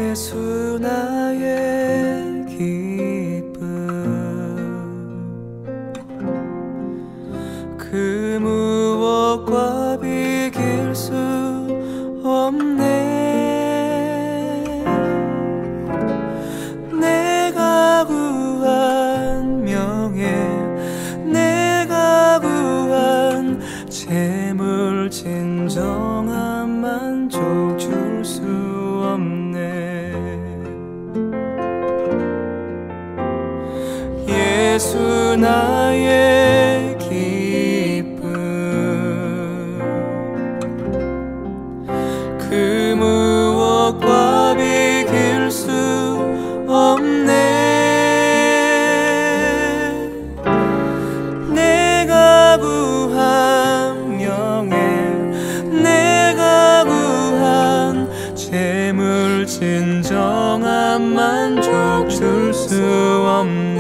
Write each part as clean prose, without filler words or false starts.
예수 나의 기쁨 그 무엇과 비길 수 없네. 내가 구한 명예 내가 구한 재물 진정한 만족 줄 수 없네. 예수 나의 기쁨 그 무엇과 비길 수 없네. 내가 구한 명예 내가 구한 재물 진정한 만족 줄 수 없네.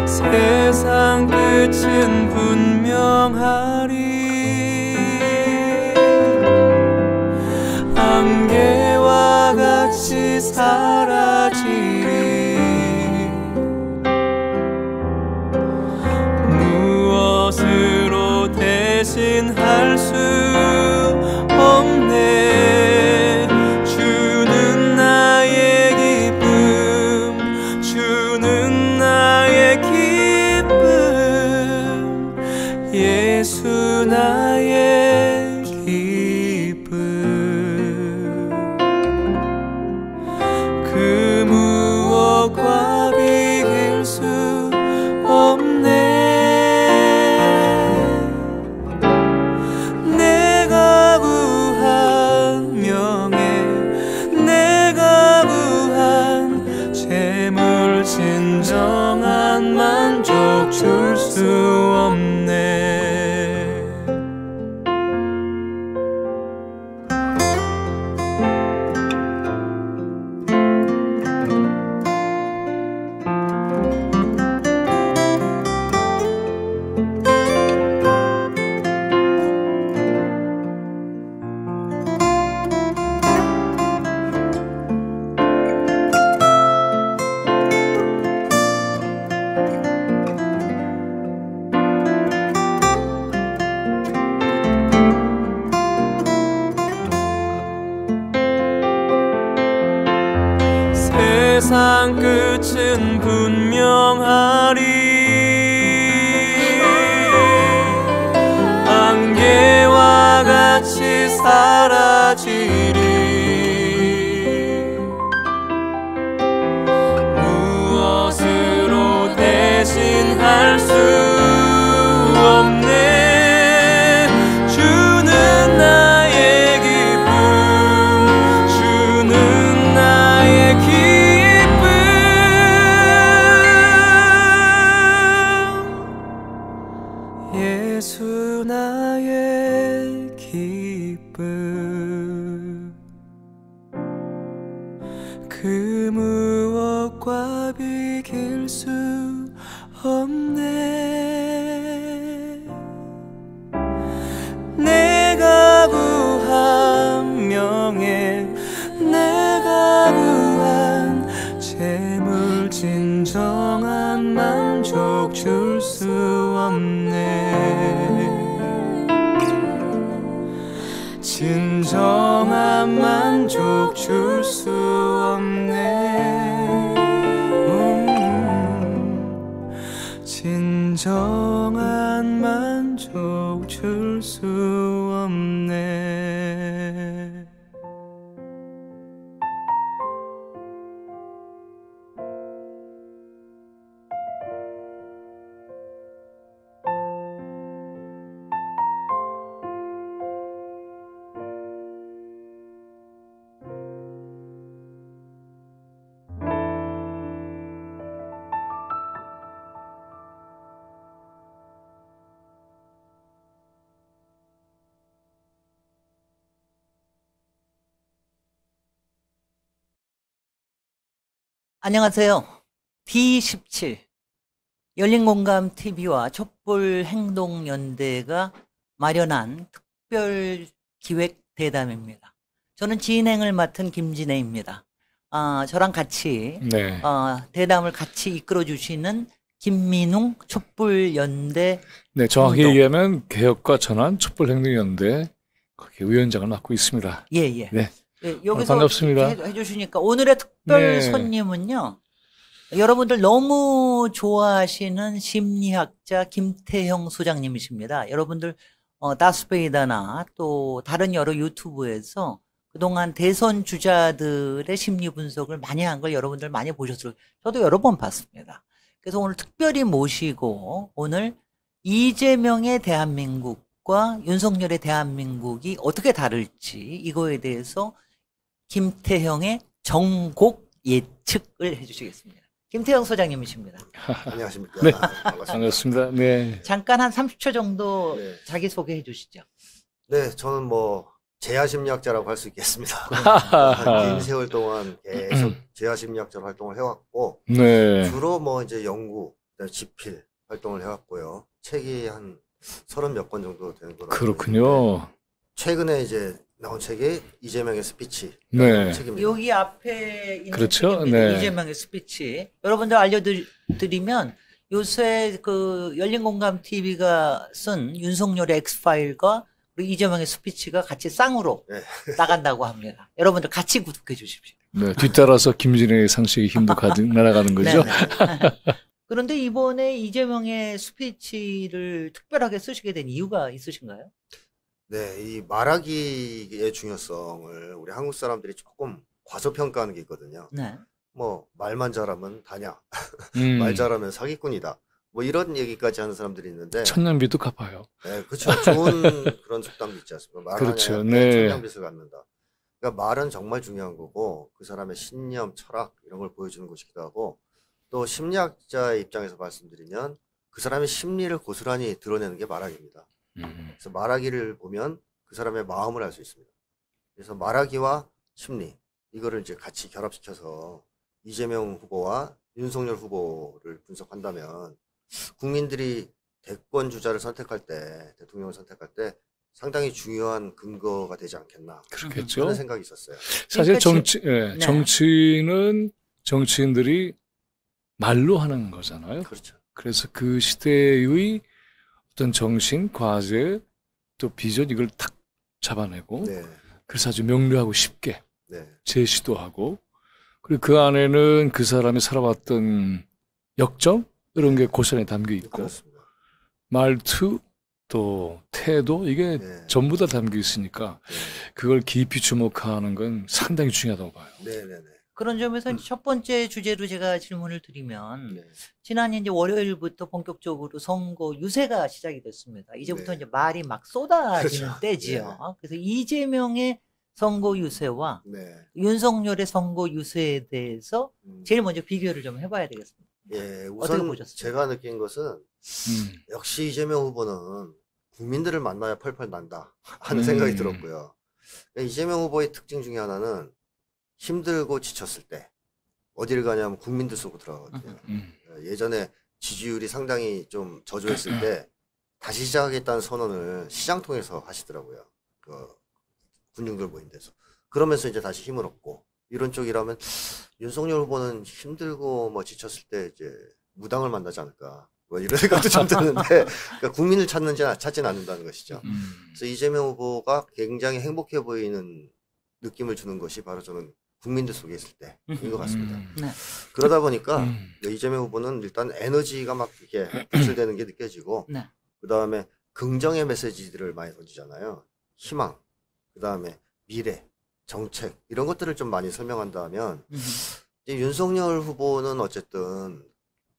세상 끝은 분명하리. 안개와 같이 사라지리. 무엇으로 대신할 수 없네. 주는 나의 기쁨 주는 나의 기쁨 예수 나의 기쁨 그 무엇과 비길 수 없네. 내가 구한 명예 내가 구한 재물 진정한 만족 줄 수 없네. 세상 끝은 분명하리. 안개와 같이 사라지리. 무엇으로 대신할 수 없네. 주는 나의 기쁨 주는 나의 기쁨 예수 나의 기쁨 그 무엇과 비길 수 없네. 내가 구한 명예 내가 구한 재물 진정한 만족 줄 수 없네. 진정한 만족 줄 수 없네. 진정한 만족 줄 수 없네. 안녕하세요. D17 열린공감TV와 촛불행동연대가 마련한 특별기획 대담입니다. 저는 진행을 맡은 김진애입니다. 저랑 같이 네. 대담을 같이 이끌어 주시는 김민웅 촛불연대 네, 정확히 행동. 얘기하면 개혁과 전환 촛불행동연대 거기 위원장을 맡고 있습니다. 예. 네. 예, 여기서 반갑습니다. 해주시니까 오늘의 특별 네. 손님은요. 여러분들 너무 좋아하시는 심리학자 김태형 소장님이십니다. 여러분들 다스베이다나 또 다른 여러 유튜브에서 그동안 대선 주자들의 심리 분석을 많이 한 걸 여러분들 많이 보셨을 거예요. 저도 여러 번 봤습니다. 그래서 오늘 특별히 모시고 오늘 이재명의 대한민국과 윤석열의 대한민국이 어떻게 다를지 이거에 대해서 김태형의 정곡 예측을 해주시겠습니다. 김태형 소장님이십니다. 안녕하십니까. 네. 반갑습니다. 반갑습니다. 네. 잠깐 한 30초 정도 네. 자기소개 해주시죠. 네, 저는 뭐 재야심리학자라고 할 수 있겠습니다. 긴 세월 동안 계속 재야심리학자로 활동을 해왔고 네. 주로 뭐 이제 연구, 집필 활동을 해왔고요. 책이 한 30몇 권 정도 되는 거로 그렇군요. 최근에 이제 나온 책이 이재명의 스피치 네. 책입니다. 여기 앞에 있는 그렇죠. 책입니다. 네. 이재명의 스피치. 여러분들 알려드리면 요새 그 열린공감 TV가 쓴 윤석열의 엑스파일과 그리고 이재명의 스피치가 같이 쌍으로 네. 나간다고 합니다. 여러분들 같이 구독해 주십시오. 네. 뒤따라서 김진애의 상식의 힘도 가득 날아가는 거죠. 네네. 그런데 이번에 이재명의 스피치를 특별하게 쓰시게 된 이유가 있으신가요? 네, 이 말하기의 중요성을 우리 한국 사람들이 조금 과소평가하는 게 있거든요. 네. 뭐 말만 잘하면 다냐, 음. 말 잘하면 사기꾼이다. 뭐 이런 얘기까지 하는 사람들이 있는데, 천년비도 갚아요. 네, 그렇죠. 좋은 그런 속담도 있지 않습니까? 말하냐, 그렇죠. 네. 천냥빚을 갚는다. 그러니까 말은 정말 중요한 거고, 그 사람의 신념, 철학 이런 걸 보여주는 것이기도 하고, 또 심리학자의 입장에서 말씀드리면 그 사람의 심리를 고스란히 드러내는 게 말하기입니다. 그래서 말하기를 보면 그 사람의 마음을 알 수 있습니다. 그래서 말하기와 심리 이거를 이제 같이 결합시켜서 이재명 후보와 윤석열 후보를 분석한다면 국민들이 대권 주자를 선택할 때, 대통령을 선택할 때 상당히 중요한 근거가 되지 않겠나 그렇겠죠. 그런 생각이 있었어요. 사실 네. 정치는 정치인들이 말로 하는 거잖아요. 그렇죠. 그래서 그 시대의 어떤 정신, 과제, 또 비전 이걸 탁 잡아내고 네, 그래서 아주 명료하고 쉽게 네, 제시도 하고 그리고 그 안에는 그 사람이 살아왔던 역정 이런 게 고스란히 담겨 있고 그렇습니다. 말투 또 태도 이게 네. 전부 다 담겨 있으니까 네, 그걸 깊이 주목하는 건 상당히 중요하다고 봐요. 네, 네, 네. 그런 점에서 이제 첫 번째 주제로 제가 질문을 드리면 네. 지난 이제 월요일부터 본격적으로 선거 유세가 시작이 됐습니다. 이제부터 네. 이제 말이 막 쏟아지는 그렇죠. 때지요. 그래서 이재명의 선거 유세와 네. 윤석열의 선거 유세에 대해서 음. 제일 먼저 비교를 좀 해봐야 되겠습니다. 예, 어떻게 우선 보셨어요? 제가 느낀 것은 역시 이재명 후보는 국민들을 만나야 펄펄 난다 하는 생각이 들었고요. 이재명 후보의 특징 중에 하나는 힘들고 지쳤을 때 어디를 가냐면 국민들 속으로 들어가거든요. 예전에 지지율이 상당히 좀 저조했을 때 다시 시작하겠다는 선언을 시장 통해서 하시더라고요. 그 군중들 모인 데서. 그러면서 이제 다시 힘을 얻고 이런 쪽이라면 윤석열 후보는 힘들고 뭐 지쳤을 때 이제 무당을 만나지 않을까 뭐 이런 생각도 좀 드는데 그러니까 국민을 찾지는 않는다는 것이죠. 그래서 이재명 후보가 굉장히 행복해 보이는 느낌을 주는 것이 바로 저는 국민들 속에 있을 때인 것 같습니다. 네. 그러다 보니까 이재명 후보는 일단 에너지가 막 이렇게 분출되는 게 느껴지고 네. 그 다음에 긍정의 메시지들을 많이 던지잖아요. 희망, 그 다음에 미래, 정책 이런 것들을 좀 많이 설명한다면 이제 윤석열 후보는 어쨌든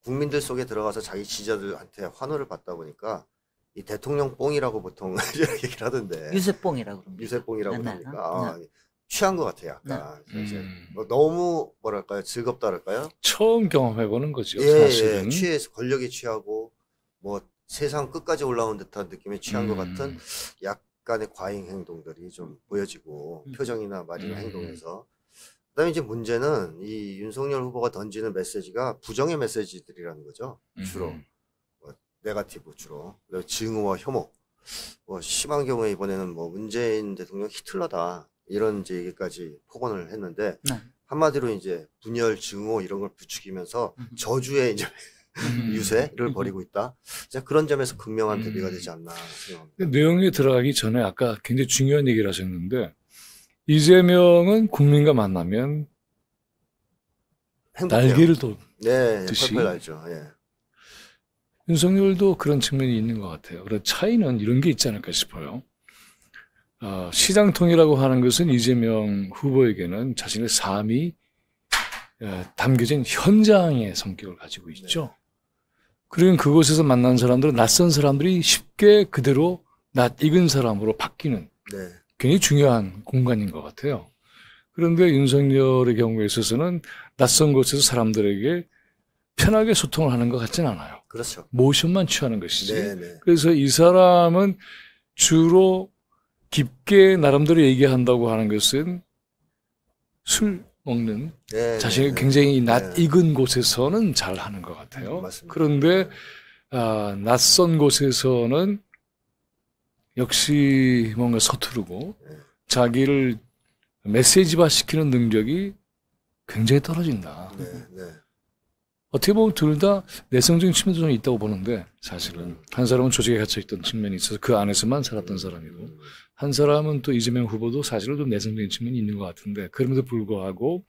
국민들 속에 들어가서 자기 지지자들한테 환호를 받다 보니까 이 대통령 뽕이라고 보통 얘기를 하던데 유세뽕이라고 그럽니다. 유세뽕이라고 네, 그러니까 네. 취한 것 같아요. 약간 그래서 이제 뭐 너무 뭐랄까요 즐겁다 할까요? 처음 경험해보는 거죠. 예, 사실은. 취해서 권력에 취하고 뭐 세상 끝까지 올라온 듯한 느낌에 취한 것 같은 약간의 과잉 행동들이 좀 보여지고 표정이나 말이나 행동에서 그다음에 이제 문제는 이 윤석열 후보가 던지는 메시지가 부정의 메시지들이라는 거죠. 주로 네거티브 주로 그다음에 증오와 혐오 뭐 심한 경우에 이번에는 뭐 문재인 대통령 히틀러다 이런 이제 얘기까지 폭언을 했는데 네. 한마디로 이제 분열 증오 이런 걸 부추기면서 저주의 이제 유세를 벌이고 있다. 이제 그런 점에서 극명한 대비가 되지 않나 생각합니다. 내용에 들어가기 전에 아까 굉장히 중요한 얘기를 하셨는데 이재명은 국민과 만나면 행복해요. 날개를 돋. 네, 듯이. 펄펄 날죠. 예. 윤석열도 그런 측면이 있는 것 같아요. 그런 차이는 이런 게 있지 않을까 싶어요. 시장통이라고 하는 것은 이재명 후보에게는 자신의 삶이 담겨진 현장의 성격을 가지고 있죠. 그리고 그곳에서 만난 사람들은 낯선 사람들이 쉽게 그대로 낯익은 사람으로 바뀌는 네. 굉장히 중요한 공간인 것 같아요. 그런데 윤석열의 경우에 있어서는 낯선 곳에서 사람들에게 편하게 소통을 하는 것 같진 않아요. 그렇죠. 모션만 취하는 것이지. 네, 네. 그래서 이 사람은 주로 깊게 나름대로 얘기한다고 하는 것은 술 먹는 네, 자신이 네, 굉장히 네. 낯익은 곳에서는 잘 하는 것 같아요. 맞습니다. 그런데 낯선 곳에서는 역시 뭔가 서투르고 네. 자기를 메시지화 시키는 능력이 굉장히 떨어진다. 네, 네. 어떻게 보면 둘 다 내성적인 측면도 좀 있다고 보는데 사실은 한 사람은 조직에 갇혀있던 측면이 있어서 그 안에서만 살았던 사람이고 한 사람은 또 이재명 후보도 사실은 좀 내성적인 측면이 있는 것 같은데 그럼에도 불구하고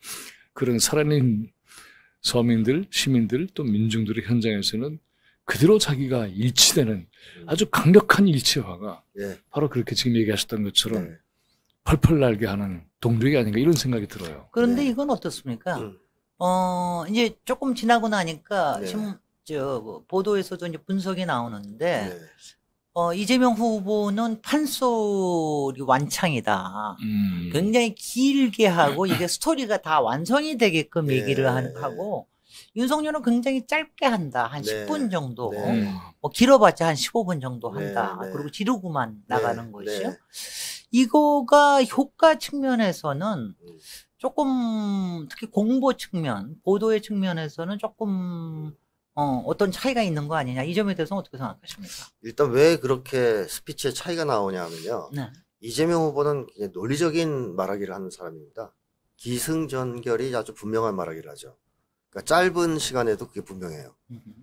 그런 살아있는 서민들, 시민들 또 민중들의 현장에서는 그대로 자기가 일치되는 아주 강력한 일치화가 예. 바로 그렇게 지금 얘기하셨던 것처럼 네. 펄펄 날게 하는 동력이 아닌가 이런 생각이 들어요. 그런데 네. 이건 어떻습니까? 음. 이제 조금 지나고 나니까 네. 보도에서도 이제 분석이 나오는데 네. 이재명 후보는 판소리 완창이다. 굉장히 길게 하고 이게 스토리가 다 완성이 되게끔 네. 얘기를 하고 윤석열은 굉장히 짧게 한다. 한 네. 10분 정도. 네. 뭐 길어봤자 한 15분 정도 한다. 네. 네. 그리고 지르고만 나가는 네. 것이요. 네. 이거가 효과 측면에서는 조금 특히 공보 측면, 보도의 측면에서는 조금 어떤 차이가 있는 거 아니냐. 이 점에 대해서는 어떻게 생각하십니까? 일단 왜 그렇게 스피치에 차이가 나오냐면요. 네. 이재명 후보는 그냥 논리적인 말하기를 하는 사람입니다. 기승전결이 아주 분명한 말하기를 하죠. 그러니까 짧은 시간에도 그게 분명해요.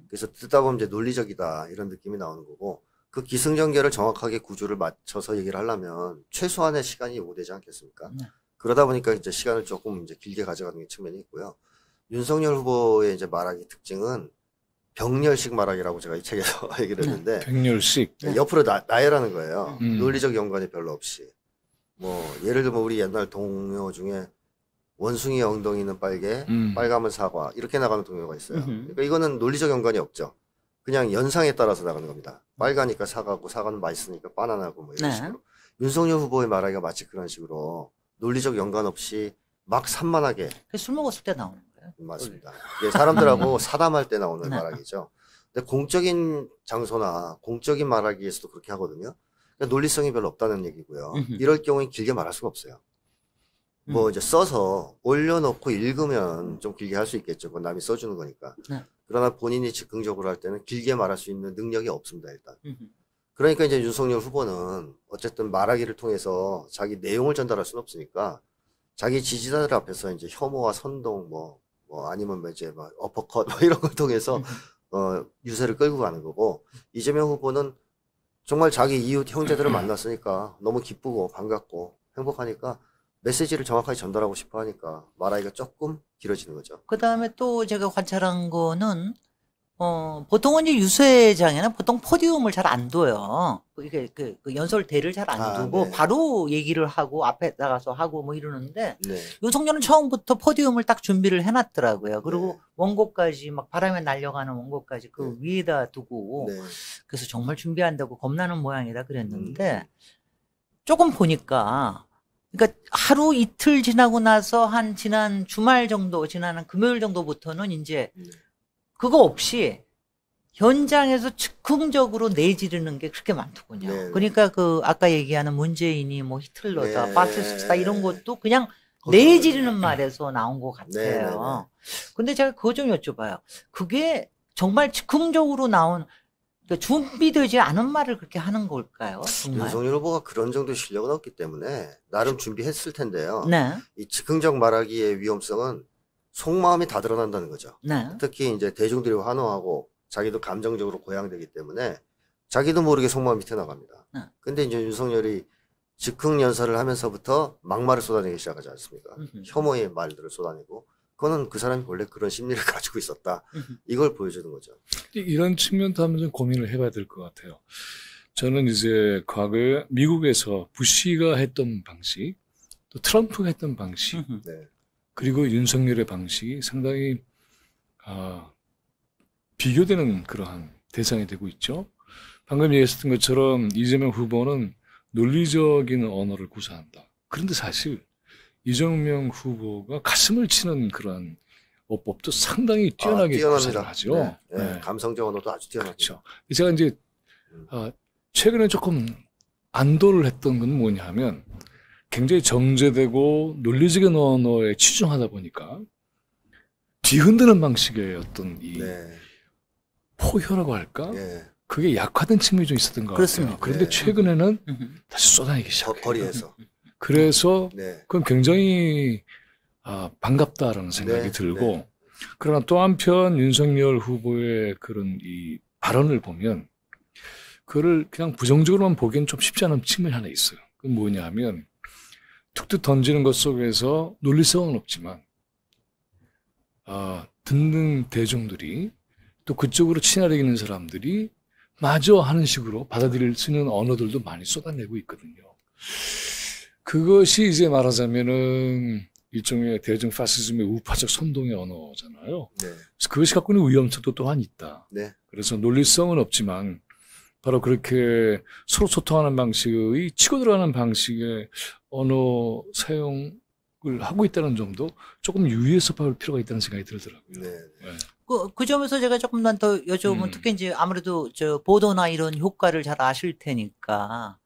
그래서 듣다 보면 이제 논리적이다 이런 느낌이 나오는 거고 그 기승전결을 정확하게 구조를 맞춰서 얘기를 하려면 최소한의 시간이 요구되지 않겠습니까? 네. 그러다 보니까 이제 시간을 조금 이제 길게 가져가는 측면이 있고요. 윤석열 후보의 이제 말하기 특징은 병렬식 말하기라고 제가 이 책에서 얘기를 했는데 백렬식. 옆으로 나열하는 거예요. 음. 논리적 연관이 별로 없이. 뭐 예를 들면 우리 옛날 동요 중에 원숭이 엉덩이는 빨개, 빨가면 사과 이렇게 나가는 동요가 있어요. 그러니까 이거는 논리적 연관이 없죠. 그냥 연상에 따라서 나가는 겁니다. 빨가니까 사과고 사과는 맛있으니까 바나나고 뭐 이런 네. 식으로. 윤석열 후보의 말하기가 마치 그런 식으로 논리적 연관 없이 막 산만하게 술 먹었을 때 나오는 거예요. 맞습니다. 이게 사람들하고 사담할 때 나오는 네. 말하기죠. 근데 공적인 장소나 공적인 말하기에서도 그렇게 하거든요. 그러니까 논리성이 별로 없다는 얘기고요. 이럴 경우에 길게 말할 수가 없어요. 뭐 이제 써서 올려놓고 읽으면 좀 길게 할 수 있겠죠. 그건 남이 써주는 거니까. 네. 그러나 본인이 즉흥적으로 할 때는 길게 말할 수 있는 능력이 없습니다, 일단. 그러니까 이제 윤석열 후보는 어쨌든 말하기를 통해서 자기 내용을 전달할 수는 없으니까 자기 지지자들 앞에서 이제 혐오와 선동 뭐 아니면 뭐 이제 막 어퍼컷 뭐 이런 걸 통해서 유세를 끌고 가는 거고 이재명 후보는 정말 자기 이웃 형제들을 만났으니까 너무 기쁘고 반갑고 행복하니까 메시지를 정확하게 전달하고 싶어 하니까 말하기가 조금 길어지는 거죠. 그 다음에 또 제가 관찰한 거는, 보통은 이제 유세장에는 보통 포디움을 잘 안 둬요. 이게 그 연설대를 잘 안 두고 네. 바로 얘기를 하고 앞에 나가서 하고 뭐 이러는데 네. 윤석열은 처음부터 포디움을 딱 준비를 해놨더라고요. 그리고 네. 원고까지 막 바람에 날려가는 원고까지 그 위에다 두고 네. 그래서 정말 준비한다고 겁나는 모양이다 그랬는데 조금 보니까 그러니까 하루 이틀 지나고 나서 한 지난 주말 정도 지난 금요일 정도부터는 이제 그거 없이 현장에서 즉흥적으로 내지르는 게 그렇게 많더군요. 네. 그러니까 그 아까 얘기하는 문재인이 뭐 히틀러다, 네. 파시스트다 이런 것도 그냥 거기서 내지르는 말에서 나온 것 네, 네, 네. 같아요. 근데 제가 그거 좀 여쭤봐요. 그게 정말 즉흥적으로 나온 그러니까 준비되지 않은 말을 그렇게 하는 걸까요? 정말. 윤석열 후보가 그런 정도 실력은 없기 때문에 나름 준비했을 텐데요. 네. 이 즉흥적 말하기의 위험성은 속마음이 다 드러난다는 거죠. 네. 특히 이제 대중들이 환호하고 자기도 감정적으로 고양되기 때문에 자기도 모르게 속마음이 튀어나갑니다. 네. 근데 이제 윤석열이 즉흥 연설을 하면서부터 막말을 쏟아내기 시작하지 않습니까? 혐오의 말들을 쏟아내고 그거는 그 사람이 원래 그런 심리를 가지고 있었다. 이걸 보여주는 거죠. 이런 측면도 한번 좀 고민을 해봐야 될 것 같아요. 저는 이제 과거에 미국에서 부시가 했던 방식, 또 트럼프가 했던 방식, 네. 그리고 윤석열의 방식이 상당히 비교되는 그러한 대상이 되고 있죠. 방금 얘기했던 것처럼 이재명 후보는 논리적인 언어를 구사한다. 그런데 사실 이재명 후보가 가슴을 치는 그런 어법도 상당히 뛰어나게 구사를 하죠. 네. 네. 감성적 언어도 아주 뛰어나죠. 그렇죠. 제가 이제 최근에 조금 안도를 했던 건 뭐냐 하면 굉장히 정제되고 논리적인 언어에 치중하다 보니까 뒤흔드는 방식의 어떤 이 네. 포효라고 할까? 예. 그게 약화된 측면이 좀 있었던 것 그렇습니다. 같아요. 그런데 네. 최근에는 다시 쏟아내기 시작해요. 거리에서. 그래서 네. 그건 굉장히 반갑다라는 생각이 네, 들고 네. 그러나 또 한편 윤석열 후보의 그런 이 발언을 보면 그걸 그냥 부정적으로만 보기엔 좀 쉽지 않은 측면이 하나 있어요. 그건 뭐냐 하면 툭툭 던지는 것 속에서 논리성은 없지만 듣는 대중들이 또 그쪽으로 친화력 있는 사람들이 마저 하는 식으로 받아들일 수 있는 언어들도 많이 쏟아내고 있거든요. 그것이 이제 말하자면은 일종의 대중 파시즘의 우파적 선동의 언어잖아요. 네. 그래서 그것이 갖고 있는 위험성도 또한 있다. 네. 그래서 논리성은 없지만 바로 그렇게 서로 소통하는 방식의 치고 들어가는 방식의 언어 사용을 하고 있다는 점도 조금 유의해서 볼 필요가 있다는 생각이 들더라고요. 네. 네. 그 점에서 제가 조금만 더 여쭤보면 특히 이제 아무래도 보도나 이런 효과를 잘 아실 테니까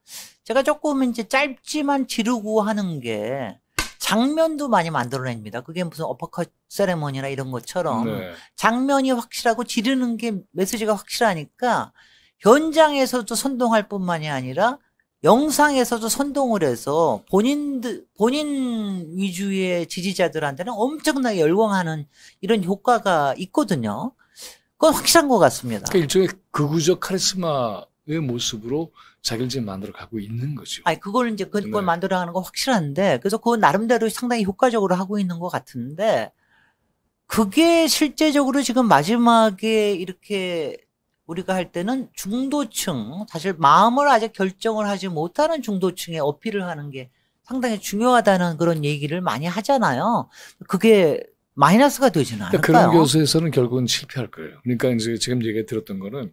제가 조금 이제 짧지만 지르고 하는 게 장면도 많이 만들어냅니다. 그게 무슨 어퍼컷 세레머니나 이런 것처럼 네. 장면이 확실하고 지르는 게 메시지가 확실하니까 현장에서도 선동할 뿐만이 아니라 영상에서도 선동을 해서 본인 위주의 지지자들한테는 엄청나게 열광하는 이런 효과가 있거든요. 그건 확실한 것 같습니다. 그러니까 일종의 극우적 카리스마의 모습으로 자기를 지금 만들어 가고 있는 거죠. 아니, 그걸 이제 그걸 네. 만들어가는 거 확실한데, 그래서 그건 나름대로 상당히 효과적으로 하고 있는 것 같은데, 그게 실제적으로 지금 마지막에 이렇게 우리가 할 때는 중도층, 사실 마음을 아직 결정을 하지 못하는 중도층에 어필을 하는 게 상당히 중요하다는 그런 얘기를 많이 하잖아요. 그게 마이너스가 되지는 않을까요? 그러니까 그런 교수에서는 결국은 실패할 거예요. 그러니까 이제 지금 얘기 들었던 거는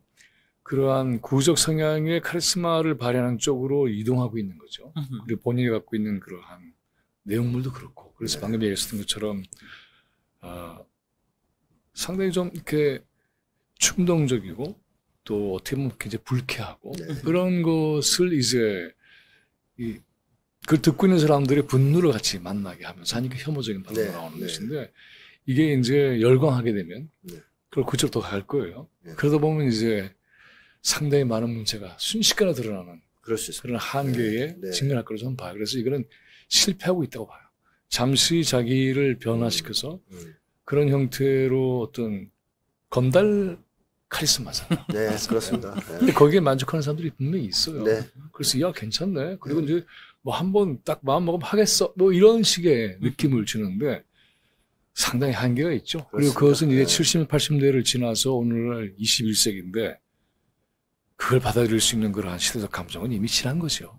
그러한 구적 성향의 카리스마를 발현하는 쪽으로 이동하고 있는 거죠. 그리고 본인이 갖고 있는 그러한 내용물도 그렇고. 그래서 네. 방금 얘기했던 것처럼 상당히 좀 이렇게 충동적이고 또 어떻게 보면 굉장히 불쾌하고 네. 그런 것을 이제 그걸 듣고 있는 사람들의 분노를 같이 만나게 하면서 하니까 혐오적인 반응이 네. 나오는 네. 것인데 이게 이제 열광하게 되면 네. 그걸 그쪽으로 더 갈 거예요. 네. 그러다 보면 이제 상당히 많은 문제가 순식간에 드러나는 그럴 수 있습니다. 그런 한계에 네. 네. 직면할 거라고 저는 봐요. 그래서 이거는 실패하고 있다고 봐요. 잠시 자기를 변화시켜서 그런 형태로 어떤 건달 카리스마잖아요. 네, 그렇습니다. 근데 네. 거기에 만족하는 사람들이 분명히 있어요. 네. 그래서 야 괜찮네. 그리고 이제 뭐 한번 딱 마음 먹으면 하겠어. 뭐 이런 식의 느낌을 주는데 상당히 한계가 있죠. 그리고 그렇습니다. 그것은 이제 네. 70, 80대를 지나서 오늘날 21세기인데 그걸 받아들일 수 있는 그러한 시대적 감정은 이미 지난 거죠.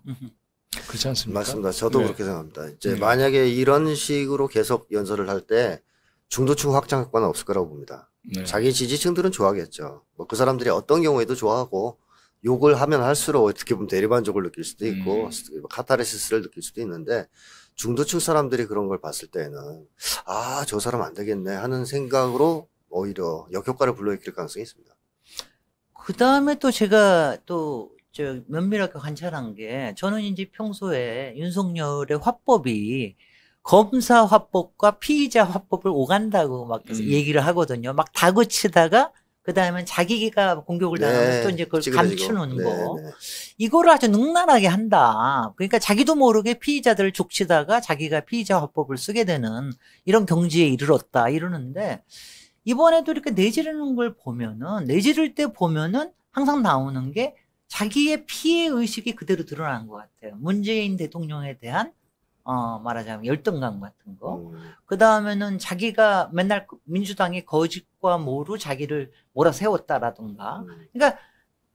그렇지 않습니까? 맞습니다. 저도 네. 그렇게 생각합니다. 이제 네. 만약에 이런 식으로 계속 연설을 할 때 중도층 확장 효과는 없을 거라고 봅니다. 네. 자기 지지층들은 좋아하겠죠. 뭐 그 사람들이 어떤 경우에도 좋아하고 욕을 하면 할수록 어떻게 보면 대리만족을 느낄 수도 있고 카타르시스를 느낄 수도 있는데 중도층 사람들이 그런 걸 봤을 때는 아, 저 사람 안 되겠네 하는 생각으로 오히려 역효과를 불러일으킬 가능성이 있습니다. 그 다음에 또 제가 면밀하게 관찰한 게, 저는 이제 평소에 윤석열의 화법이 검사 화법과 피의자 화법을 오간다고 막 얘기를 하거든요. 막 다그치다가 그다음에 자기가 공격을 당하면 또 이제 그걸 찌그러지고. 감추는 거. 네. 이거를 아주 능란하게 한다. 그러니까 자기도 모르게 피의자들을 족치다가 자기가 피의자 화법을 쓰게 되는 이런 경지에 이르렀다 이러는데 이번에도 이렇게 내지르는 걸 보면은 내지를 때 보면은 항상 나오는 게 자기의 피해 의식이 그대로 드러난 것 같아요. 문재인 대통령에 대한 말하자면 열등감 같은 거. 그 다음에는 자기가 맨날 민주당이 거짓과 모로 자기를 몰아세웠다라든가. 그러니까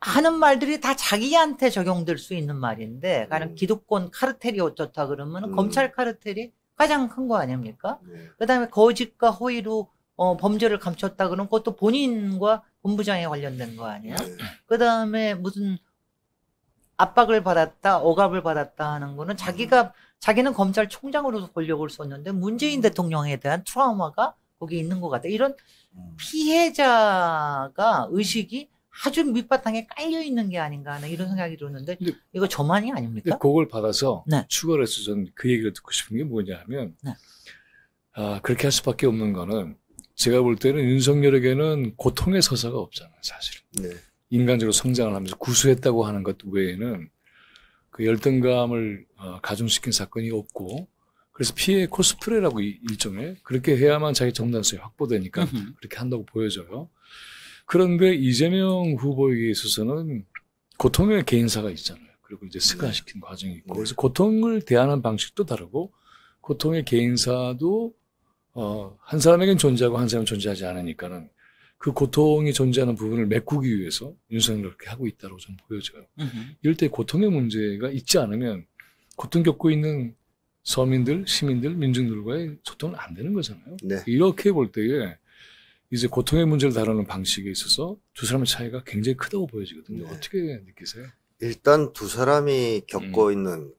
하는 말들이 다 자기한테 적용될 수 있는 말인데, 가령 기득권 카르텔이 어떻다 그러면 검찰 카르텔이 가장 큰 거 아닙니까? 그 다음에 거짓과 허위로 범죄를 감췄다 그러면 그것도 본인과 본부장에 관련된 거 아니야? 그 다음에 무슨 압박을 받았다, 억압을 받았다 하는 거는 자기는 검찰총장으로서 권력을 썼는데 문재인 대통령에 대한 트라우마가 거기 있는 것 같다. 이런 피해자가 의식이 아주 밑바탕에 깔려 있는 게 아닌가 하는 이런 생각이 들었는데 이거 저만이 아닙니까? 근데 그걸 받아서 네. 추가로 해서 전 그 얘기를 듣고 싶은 게 뭐냐 하면 네. 그렇게 할 수밖에 없는 거는 제가 볼 때는 윤석열에게는 고통의 서사가 없잖아요. 사실은. 네. 인간적으로 성장을 하면서 구수했다고 하는 것 외에는 그 열등감을 가중시킨 사건이 없고 그래서 피해 코스프레라고 일종의 그렇게 해야만 자기 정당성이 확보되니까 그렇게 한다고 보여져요. 그런데 이재명 후보에게 있어서는 고통의 개인사가 있잖아요. 그리고 이제 승화시킨 과정이 있고 그래서 고통을 대하는 방식도 다르고 고통의 개인사도 한 사람에겐 존재하고 한 사람은 존재하지 않으니까는 그 고통이 존재하는 부분을 메꾸기 위해서 윤석열을 그렇게 하고 있다고 좀 보여져요. 이럴 때 고통의 문제가 있지 않으면 고통 겪고 있는 서민들, 시민들, 민중들과의 소통은 안 되는 거잖아요. 네. 이렇게 볼 때에 이제 고통의 문제를 다루는 방식에 있어서 두 사람의 차이가 굉장히 크다고 보여지거든요. 네. 어떻게 느끼세요? 일단 두 사람이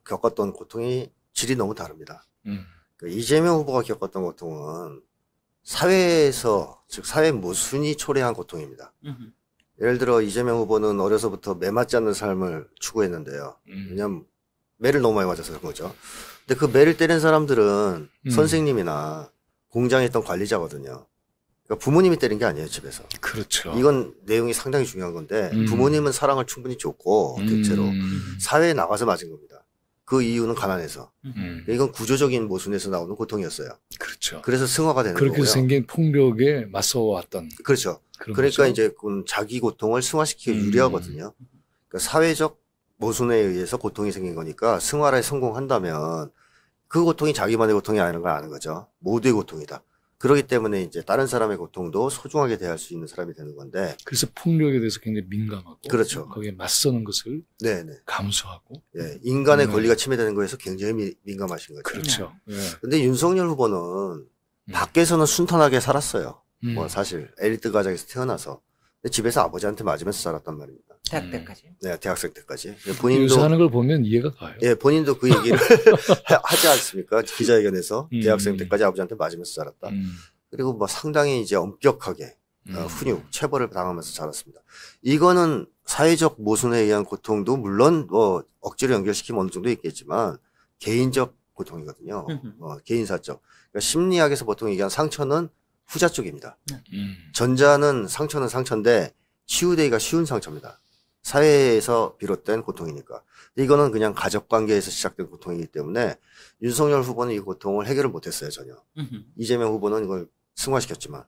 겪었던 고통이 질이 너무 다릅니다. 그러니까 이재명 후보가 겪었던 고통은 사회에서, 즉 사회 모순이 초래한 고통입니다. 예를 들어 이재명 후보는 어려서부터 매 맞지 않는 삶을 추구했는데요. 왜냐면 매를 너무 많이 맞아서 그런 거죠. 근데 그 매를 때린 사람들은 선생님이나 공장에 있던 관리자거든요. 그러니까 부모님이 때린 게 아니에요, 집에서. 그렇죠. 이건 내용이 상당히 중요한 건데 부모님은 사랑을 충분히 줬고 대체로 사회에 나가서 맞은 겁니다. 그 이유는 가난해서. 이건 구조적인 모순에서 나오는 고통이었어요. 그렇죠. 그래서 승화가 되는 그렇게 거고요. 생긴 폭력에 맞서왔던. 그렇죠. 그러니까 거죠? 이제 그건 자기 고통을 승화시키기 유리하거든요. 그러니까 사회적 모순에 의해서 고통이 생긴 거니까 승화에 성공한다면 그 고통이 자기만의 고통이 아닌 걸 아는 거죠. 모두의 고통이다. 그렇기 때문에 이제 다른 사람의 고통도 소중하게 대할 수 있는 사람이 되는 건데. 그래서 폭력에 대해서 굉장히 민감하고. 그렇죠. 거기에 맞서는 것을 네네. 감수하고. 예, 인간의 권리가 침해되는 거에서 굉장히 민감하신 거죠. 그렇죠. 예. 근데 윤석열 후보는 밖에서는 순탄하게 살았어요. 뭐 사실 엘리트 가정에서 태어나서. 근데 집에서 아버지한테 맞으면서 살았단 말입니다. 대학 때까지. 네, 대학생 때까지. 요새 하는 걸 보면 이해가 가요. 예, 본인도 그 얘기를 하지 않습니까? 기자회견에서 대학생 때까지 아버지한테 맞으면서 살았다. 그리고 뭐 상당히 이제 엄격하게 훈육, 체벌을 당하면서 자랐습니다. 이거는 사회적 모순에 의한 고통도 물론 뭐 억지로 연결시키면 어느 정도 있겠지만 개인적 고통이거든요. 개인사적. 그러니까 심리학에서 보통 얘기하는 상처는 후자 쪽입니다. 전자는 상처는 상처인데 치유되기가 쉬운 상처입니다. 사회에서 비롯된 고통이니까. 이거는 그냥 가족관계에서 시작된 고통이기 때문에 윤석열 후보는 이 고통을 해결을 못했어요, 전혀. 이재명 후보는 이걸 승화시켰지만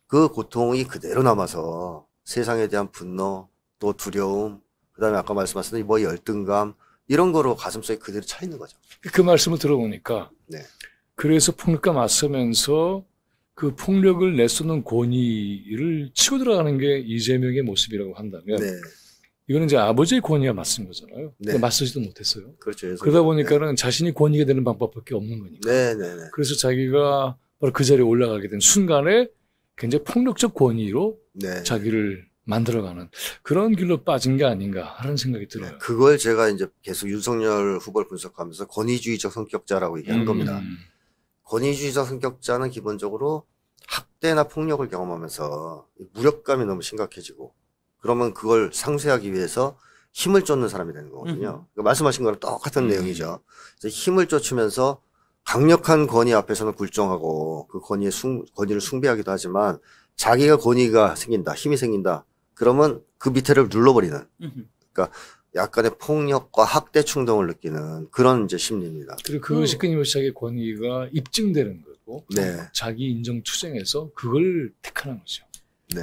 그 고통이 그대로 남아서 세상에 대한 분노, 또 두려움, 그 다음에 아까 말씀하신 뭐 열등감 이런 거로 가슴속에 그대로 차 있는 거죠. 그 말씀을 들어보니까 네. 그래서 폭력과 맞서면서 그 폭력을 내쏟는 권위를 치고 들어가는 게 이재명의 모습이라고 한다면 네. 이거는 이제 아버지의 권위와 맞선 거잖아요. 네. 근데 맞서지도 못했어요. 그렇죠. 그러다 보니까는 자신이 권위가 되는 방법밖에 없는 거니까. 네네네. 그래서 자기가 바로 그 자리에 올라가게 된 순간에 굉장히 폭력적 권위로 네. 자기를 만들어가는 그런 길로 빠진 게 아닌가 하는 생각이 들어요. 네. 그걸 제가 이제 계속 윤석열 후보를 분석하면서 권위주의적 성격자라고 얘기한 겁니다. 권위주의적 성격자는 기본적으로 학대나 폭력을 경험하면서 무력감이 너무 심각해지고 그러면 그걸 상쇄하기 위해서 힘을 쫓는 사람이 되는 거거든요. 그러니까 말씀하신 거랑 똑같은 내용이죠. 그래서 힘을 쫓으면서 강력한 권위 앞에서는 굴종하고 그 권위를 숭배하기도 하지만 자기가 권위가 생긴다, 힘이 생긴다. 그러면 그 밑에를 눌러버리는. 그러니까 약간의 폭력과 학대 충동을 느끼는 그런 이제 심리입니다. 그리고 그것이 끊임없이 자기 권위가 입증되는 거고, 네. 자기 인정 투쟁해서 그걸 택하는 거죠. 네.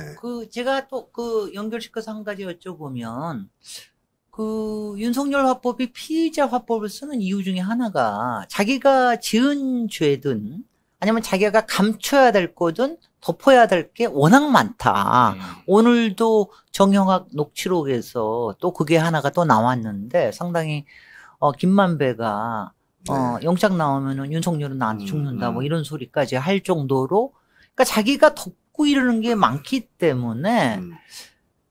제가 또 연결시켜서 한 가지 여쭤보면, 윤석열 화법이 피의자 화법을 쓰는 이유 중에 하나가 자기가 지은 죄든 아니면 자기가 감춰야 될 거든 덮어야 될 게 워낙 많다. 오늘도 정형학 녹취록에서 또 그게 하나가 또 나왔는데 상당히 김만배가 영장 나오면은 윤석열은 나한테 죽는다 뭐 이런 소리까지 할 정도로 그러니까 자기가 덮고 이러는 게 많기 때문에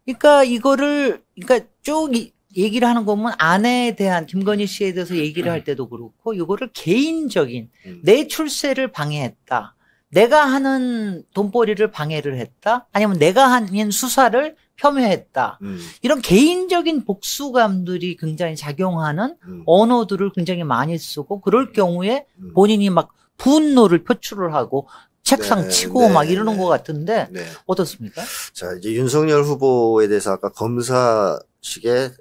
그러니까 이거를 그러니까 쭉 얘기를 하는 거 보면 아내에 대한 김건희 씨에 대해서 얘기를 할 때도 그렇고 이거를 개인적인 내 출세를 방해했다. 내가 하는 돈벌이를 방해를 했다. 아니면 내가 하는 수사를 폄훼했다. 이런 개인적인 복수감들이 굉장히 작용하는 언어들을 굉장히 많이 쓰고 그럴 경우에 본인이 막 분노를 표출을 하고 책상 치고 막 이러는 것 같은데 어떻습니까? 자, 이제 윤석열 후보에 대해서 아까 검사식의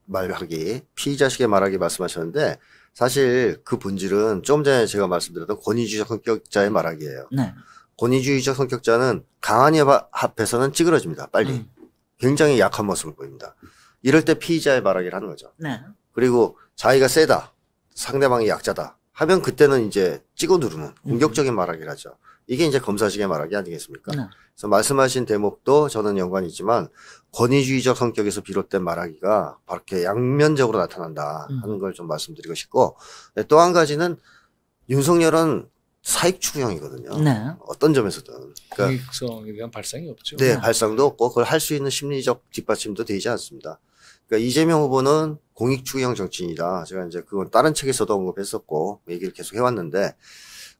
말하기, 피의자식의 말하기 말씀하셨는데 사실 그 본질은 좀 전에 제가 말씀드렸던 권위주의적 성격자의 말하기예요. 네. 권위주의적 성격자는 강한 이 앞에서는 찌그러집니다. 빨리. 굉장히 약한 모습을 보입니다. 이럴 때 피의자의 말하기를 하는 거죠. 네. 그리고 자기가 세다, 상대방이 약자다 하면 그때는 이제 찍어 누르는 공격적인 말하기를 하죠. 이게 이제 검사식의 말하기 아니겠습니까? 네. 그래서 말씀하신 대목도 저는 연관이 있지만 권위주의적 성격에서 비롯된 말하기가 바로 이렇게 양면적으로 나타난다 하는 걸 좀 말씀드리고 싶고 또 한 가지는 윤석열은 사익 추구형이거든요. 네. 어떤 점에서든. 그러니까 공익성에 대한 발상이 없죠. 네, 발상도 없고 그걸 할 수 있는 심리적 뒷받침도 되지 않습니다. 그러니까 이재명 후보는 공익 추구형 정치인이다. 제가 이제 그건 다른 책에서도 언급했었고 얘기를 계속 해왔는데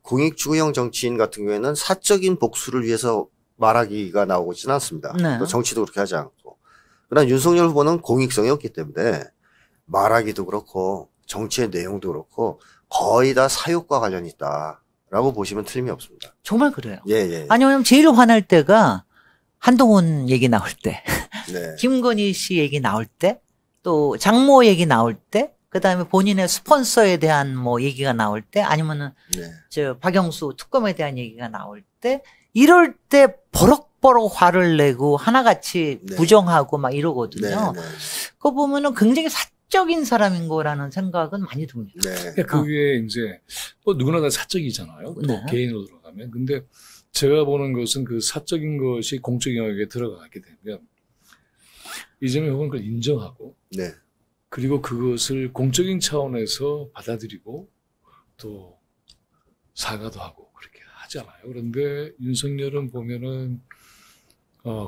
공익 추구형 정치인 같은 경우에는 사적인 복수를 위해서 말하기가 나오고 있지는 않습니다. 네. 또 정치도 그렇게 하지 않고. 그러나 윤석열 후보는 공익성이 없기 때문에 말하기도 그렇고 정치의 내용도 그렇고 거의 다 사욕과 관련이 있다라고 보시면 틀림이 없습니다. 정말 그래요. 예. 아니면 제일 화날 때가 한동훈 얘기 나올 때, 네. 김건희 씨 얘기 나올 때, 또 장모 얘기 나올 때, 그 다음에 본인의 스폰서에 대한 뭐 얘기가 나올 때, 아니면은 네. 박영수 특검에 대한 얘기가 나올 때, 이럴 때 버럭버럭 화를 내고 하나같이 네. 부정하고 막 이러거든요. 네. 그거 보면은 굉장히 사적인 사람인 거라는 생각은 많이 듭니다. 네. 그러니까 그게 이제 뭐 누구나 다 사적이잖아요. 또 네. 개인으로 들어가면. 근데 제가 보는 것은 그 사적인 것이 공적 영역에 들어가게 되면 이재명 후보는 그걸 인정하고 네. 그리고 그것을 공적인 차원에서 받아들이고 또 사과도 하고 그렇게 하잖아요. 그런데 윤석열은 보면은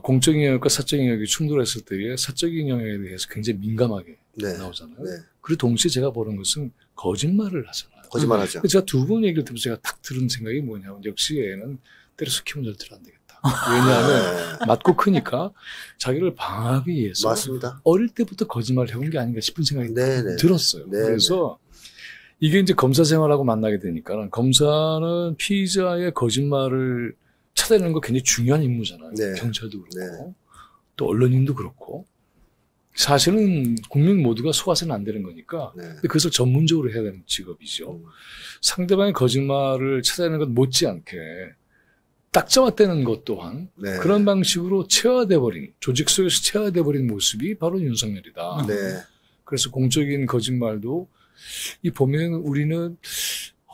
공적인 영역과 사적인 영역이 충돌했을 때에 사적인 영역에 대해서 굉장히 민감하게 네. 나오잖아요. 네. 그리고 동시에 제가 보는 것은 거짓말을 하잖아요. 거짓말하죠. 제가 두 분 얘기를 들으면서 제가 딱 들은 생각이 뭐냐면 역시 애는 때려서 키우면 절대로 안 되겠다. 왜냐하면 맞고 크니까 자기를 방어하기 위해서 맞습니다. 어릴 때부터 거짓말을 해온 게 아닌가 싶은 생각이 네네. 들었어요. 네네. 그래서 이게 이제 검사 생활하고 만나게 되니까 검사는 피의자의 거짓말을 찾아내는 거 굉장히 중요한 임무잖아요. 네. 경찰도 그렇고 네. 또 언론인도 그렇고 사실은 국민 모두가 속아서는 안 되는 거니까 네. 근데 그것을 전문적으로 해야 되는 직업이죠. 상대방의 거짓말을 찾아내는 것 못지않게 딱 잡아떼는 것 또한 네. 그런 방식으로 체화돼버린 조직 속에서 체화돼버린 모습이 바로 윤석열이다. 네. 그래서 공적인 거짓말도 이 보면 우리는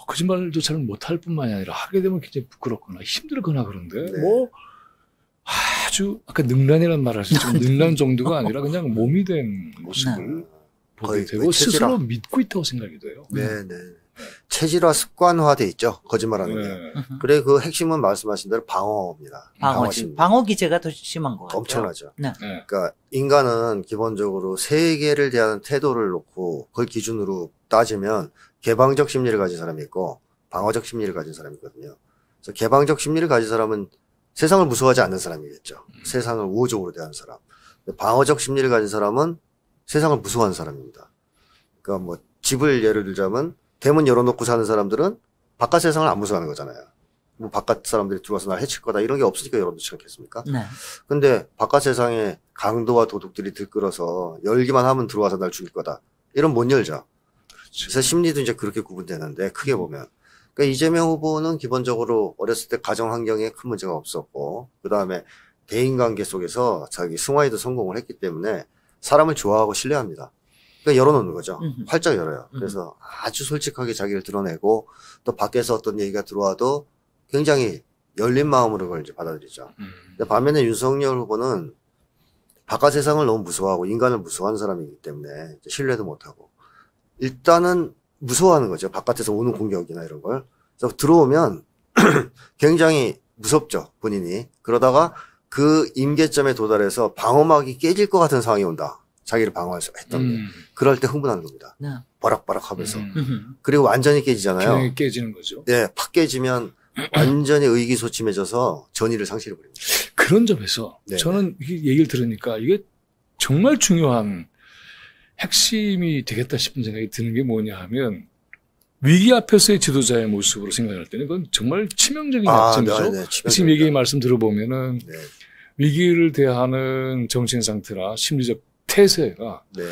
거짓말도 잘 못할 뿐만이 아니라 하게 되면 굉장히 부끄럽거나 힘들거나 그런데 네. 뭐 아주 아까 능란이라는 말을 하셨지만 능란 정도가 아니라 그냥 몸이 된 모습을 보게 거의 되고 체질화. 스스로 믿고 있다고 생각이 돼요. 네. 체질화 습관화돼 있죠. 거짓말하는 게. 네. 그래 그 핵심은 말씀하신 대로 방어입니다. 방어지. 방어 기제가 더 심한 것 같아요. 엄청나죠. 네. 네. 그러니까 인간은 기본적으로 세계를 대하는 태도를 놓고 그걸 기준으로 따지면 개방적 심리를 가진 사람이 있고 방어적 심리를 가진 사람이 있거든요. 그래서 개방적 심리를 가진 사람은 세상을 무서워하지 않는 사람이겠죠. 세상을 우호적으로 대하는 사람. 방어적 심리를 가진 사람은 세상을 무서워하는 사람입니다. 그러니까 뭐 집을 예를 들자면 대문 열어놓고 사는 사람들은 바깥 세상을 안 무서워하는 거잖아요. 뭐 바깥 사람들이 들어와서 날 해칠 거다 이런 게 없으니까 열어놓지 않겠습니까? 네. 근데 바깥 세상에 강도와 도둑들이 들끓어서 열기만 하면 들어와서 날 죽일 거다. 이런 못 열죠. 그래서 심리도 이제 그렇게 구분되는데 크게 보면. 그러니까 이재명 후보는 기본적으로 어렸을 때 가정 환경에 큰 문제가 없었고 그다음에 대인관계 속에서 자기 승화에도 성공을 했기 때문에 사람을 좋아하고 신뢰합니다. 그러니까 열어놓는 거죠. 활짝 열어요. 그래서 아주 솔직하게 자기를 드러내고 또 밖에서 어떤 얘기가 들어와도 굉장히 열린 마음으로 그걸 이제 받아들이죠. 근데 반면에 윤석열 후보는 바깥 세상을 너무 무서워하고 인간을 무서워하는 사람이기 때문에 신뢰도 못하고 일단은 무서워하는 거죠. 바깥에서 오는 공격이나 이런 걸. 그래서 들어오면 굉장히 무섭죠. 본인이. 그러다가 그 임계점에 도달해서 방어막이 깨질 것 같은 상황이 온다. 자기를 방어했던 게. 그럴 때 흥분하는 겁니다. 네. 버락버락 하면서. 그리고 완전히 깨지잖아요. 균형이 깨지는 거죠. 네, 팍 깨지면 완전히 의기소침해져서 전의를 상실해버립니다. 그런 점에서 네. 저는 이 얘기를 들으니까 이게 정말 중요한 핵심이 되겠다 싶은 생각이 드는 게 뭐냐 하면 위기 앞에서의 지도자의 모습으로 생각할 때는 그건 정말 치명적인 약점이죠. 네, 지금 얘기 말씀 들어보면은 네, 위기를 대하는 정신 상태나 심리적 태세가 네,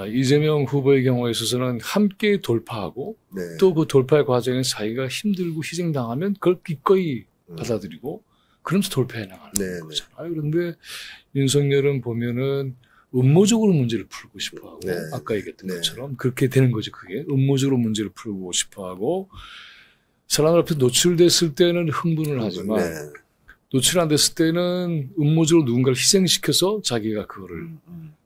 이재명 후보의 경우에 있어서는 함께 돌파하고 네. 또 그 돌파의 과정에 자기가 힘들고 희생당하면 그걸 기꺼이 받아들이고 그러면서 돌파해 나가는 네, 네. 거잖아요. 그런데 윤석열은 보면은 음모적으로 문제를 풀고 싶어하고 네. 아까 얘기했던 네. 것처럼 그렇게 되는 거죠. 그게 음모적으로 문제를 풀고 싶어하고 사람들 앞에 노출됐을 때는 흥분을 하지만 네. 노출 안 됐을 때는 음모적으로 누군가를 희생시켜서 자기가 그거를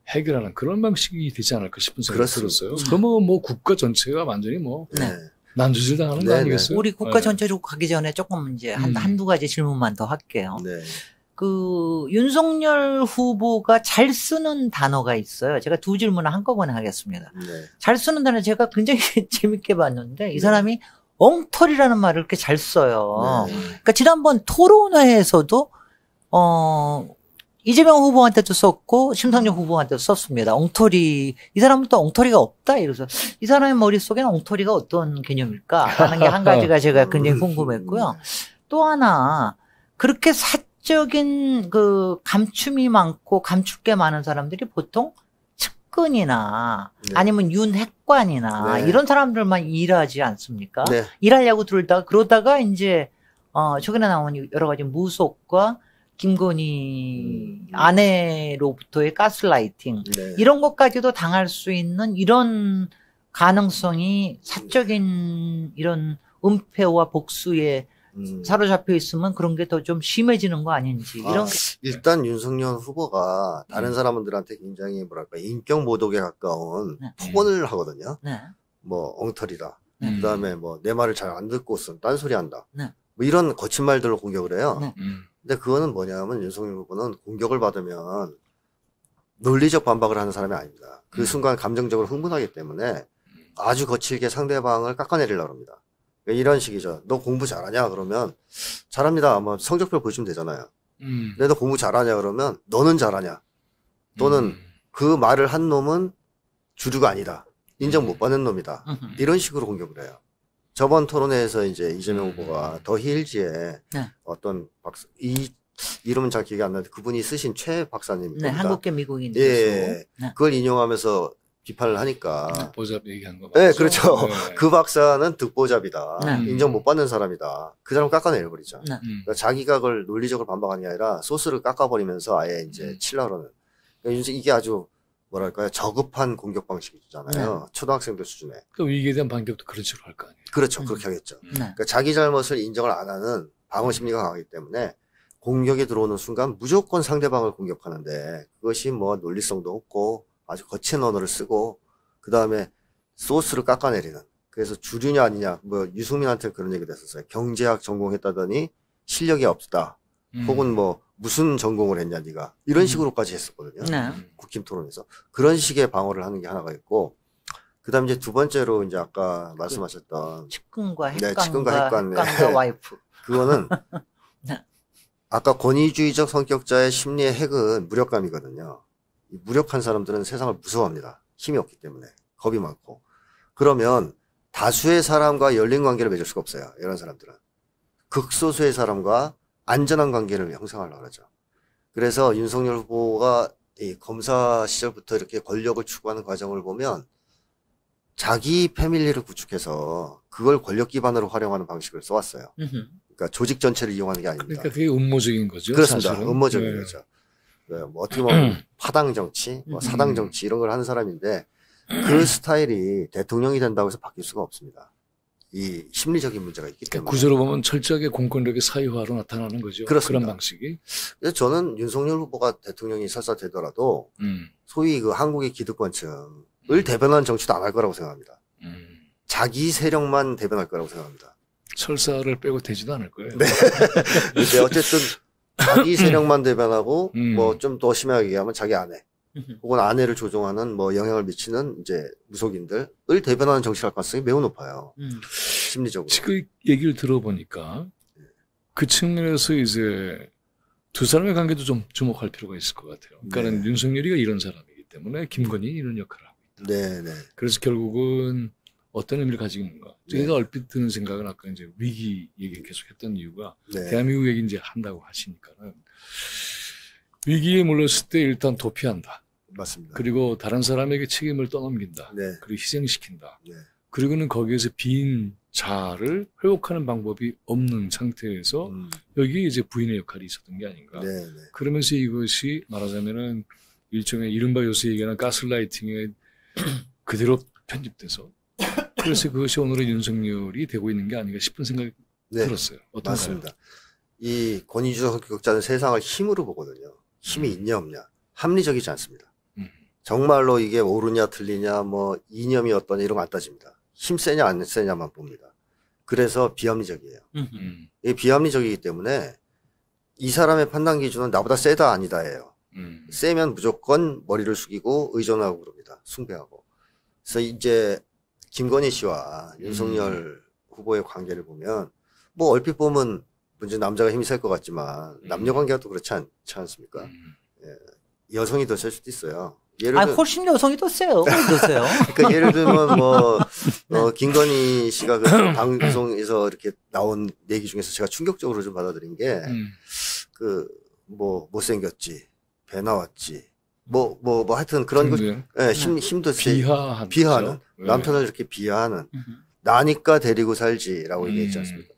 해결하는 그런 방식이 되지 않을까 싶은 생각이 그렇습니다. 들었어요. 그러면 뭐 국가 전체가 완전히 뭐 네. 난주질 당하는 거 네, 아니겠어요? 우리 국가 전체로 가기 전에 조금 이제 한두 가지 질문만 더 할게요. 네. 그 윤석열 후보가 잘 쓰는 단어가 있어요. 제가 두 질문을 한꺼번에 하겠습니다. 네. 잘 쓰는 단어 제가 굉장히 재밌게 봤는데 이 사람이 엉터리라는 말을 이렇게 잘 써요. 네. 그러니까 지난번 토론회에서도 이재명 후보한테도 썼고 심상정 후보한테도 썼습니다. 엉터리, 이 사람은 또 엉터리가 없다 이래서 이 사람의 머릿속에는 엉터리가 어떤 개념일까 하는 게 한 가지가 제가 굉장히 궁금했고요. 또 하나 그렇게 사적인 그 감춤이 많고 감출 게 많은 사람들이 보통 측근이나 네. 아니면 윤핵관이나 네. 이런 사람들만 일하지 않습니까? 네. 일하려고 들다가 그러다가 이제 최근에 나온 여러 가지 무속과 김건희 아내로부터의 가스라이팅 네. 이런 것까지도 당할 수 있는 이런 가능성이 사적인 이런 은폐와 복수에 사로잡혀 있으면 그런 게 더 좀 심해지는 거 아닌지 이런 일단 윤석열 후보가 다른 사람들한테 굉장히 뭐랄까 인격 모독에 가까운 네. 폭언을 하거든요. 네. 뭐 엉터리다. 네. 그다음에 뭐 내 말을 잘 안 듣고선 딴소리 한다. 네. 뭐 이런 거친 말들로 공격을 해요. 네. 근데 그거는 뭐냐면 윤석열 후보는 공격을 받으면 논리적 반박을 하는 사람이 아닙니다. 그 순간 감정적으로 흥분하기 때문에 아주 거칠게 상대방을 깎아내리려고 합니다. 그러니까 이런 식이죠. 너 공부 잘하냐? 그러면 잘합니다. 아마 성적표 보시면 되잖아요. 근데 너 공부 잘하냐? 그러면 너는 잘하냐? 또는 그 말을 한 놈은 주류가 아니다. 인정 못 받는 놈이다. 이런 식으로 공격을 해요. 저번 토론회에서 이제 이재명 후보가 더 힐즈에 네. 어떤 박사, 이름은 잘 기억이 안 나는데 그분이 쓰신 최 박사님. 네, 한국계 미국인 예, 예. 네. 그걸 인용하면서 비판을 하니까. 보잡 얘기한 거 네, 맞죠? 그렇죠. 네. 그 박사는 득보잡이다. 네. 인정 못 받는 사람이다. 그 사람 깎아내려버리죠. 네. 그러니까 자기가 그걸 논리적으로 반박하는 게 아니라 소스를 깎아버리면서 아예 이제 칠라고 하는. 그러니까 이게 아주 뭐랄까요. 저급한 공격 방식이잖아요. 초등학생들 수준에. 그 위기에 대한 반격도 그런 식으로 할 거 아니에요. 그렇죠. 그렇게 하겠죠. 네. 그러니까 자기 잘못을 인정을 안 하는 방어 심리가 강하기 때문에 공격에 들어오는 순간 무조건 상대방을 공격하는데 그것이 뭐 논리성도 없고 아주 거친 언어를 쓰고 그 다음에 소스를 깎아내리는. 그래서 주류냐 아니냐. 뭐 유승민한테 그런 얘기도 했었어요. 경제학 전공했다더니 실력이 없다. 혹은 뭐 무슨 전공을 했냐 네가. 이런 식으로까지 했었거든요. 네. 국힘 토론에서. 그런 식의 방어를 하는 게 하나가 있고 그 다음 이제 두 번째로 이제 아까 말씀하셨던 측근과 네, 핵관과 측근과 핵관. 핵관과 와이프. 그거는 네. 아까 권위주의적 성격자의 심리의 핵은 무력감이거든요. 이 무력한 사람들은 세상을 무서워합니다. 힘이 없기 때문에. 겁이 많고. 그러면 다수의 사람과 열린 관계를 맺을 수가 없어요. 이런 사람들은. 극소수의 사람과 안전한 관계를 형성하려고 그러죠. 그래서 윤석열 후보가 이 검사 시절부터 이렇게 권력을 추구하는 과정을 보면 자기 패밀리를 구축해서 그걸 권력 기반으로 활용하는 방식을 써왔어요. 그러니까 조직 전체를 이용하는 게 아닙니다. 그러니까 그게 음모적인 거죠. 그렇습니다. 사실은. 음모적인 네. 거죠. 네, 뭐 어떻게 보면 파당 정치, 뭐 사당 정치 이런 걸 하는 사람인데 그 스타일이 대통령이 된다고 해서 바뀔 수가 없습니다. 이 심리적인 문제가 있기 때문에. 구조로 보면 철저하게 공권력의 사유화로 나타나는 거죠. 그렇습니다. 그런 방식이. 그래서 저는 윤석열 후보가 대통령이 설사 되더라도 소위 그 한국의 기득권층을 대변하는 정치도 안 할 거라고 생각합니다. 자기 세력만 대변할 거라고 생각합니다. 설사를 빼고 되지도 않을 거예요. 네. 근데 어쨌든 자기 세력만 대변하고 뭐 좀 더 심하게 얘기하면 자기 아내 혹은 아내를 조종하는 뭐 영향을 미치는 이제 무속인들을 대변하는 정치를 할 가능성이 매우 높아요. 심리적으로. 지금 얘기를 들어보니까 그 측면에서 이제 두 사람의 관계도 좀 주목할 필요가 있을 것 같아요. 그러니까 네. 윤석열이가 이런 사람이기 때문에 김건희 이런 역할을 하고 있다. 네네. 그래서 결국은 어떤 의미를 가지고 있는가. 네. 제가 얼핏 드는 생각은 아까 이제 위기 얘기 계속 했던 이유가 네. 대한민국 얘기 이제 한다고 하시니까는 위기에 몰렸을 때 일단 도피한다. 맞습니다. 그리고 다른 사람에게 책임을 떠넘긴다. 네. 그리고 희생시킨다. 네. 그리고는 거기에서 빈 자아를 회복하는 방법이 없는 상태에서 여기에 이제 부인의 역할이 있었던 게 아닌가. 네네. 그러면서 이것이 말하자면은 일종의 이른바 요새 얘기하는 가스라이팅에 그대로 편집돼서 그래서 그것이 오늘의 윤석열이 되고 있는 게 아닌가 싶은 생각이 네. 들었어요. 어떤가요? 맞습니다. 이 권위주의 성격자는 세상을 힘으로 보거든요. 힘이 있냐 없냐. 합리적이지 않습니다. 정말로 이게 옳으냐 틀리냐 뭐 이념이 어떠냐 이런 거 안 따집니다. 힘 세냐 안 세냐만 봅니다. 그래서 비합리적이에요. 이 비합리적이기 때문에 이 사람의 판단 기준은 나보다 세다 아니다예요. 세면 무조건 머리를 숙이고 의존하고 그럽니다. 숭배하고. 그래서 이제 김건희 씨와 윤석열 후보의 관계를 보면 뭐 얼핏 보면 문제 남자가 힘이 셀 것 같지만 남녀 관계가 또 그렇지 않지 않습니까? 예, 여성이 더 셀 수도 있어요. 예를 들면 훨씬 여성이 더 세요. 더 세요. 그러니까 예를 들면 뭐 김건희 씨가 그 방송에서 이렇게 나온 얘기 중에서 제가 충격적으로 좀 받아들인 게 그 뭐 못생겼지, 배 나왔지, 뭐 하여튼 그런 거, 예, 힘도 세, 비하하는 남편을 이렇게 비하하는 나니까 데리고 살지라고 얘기했지 않습니까?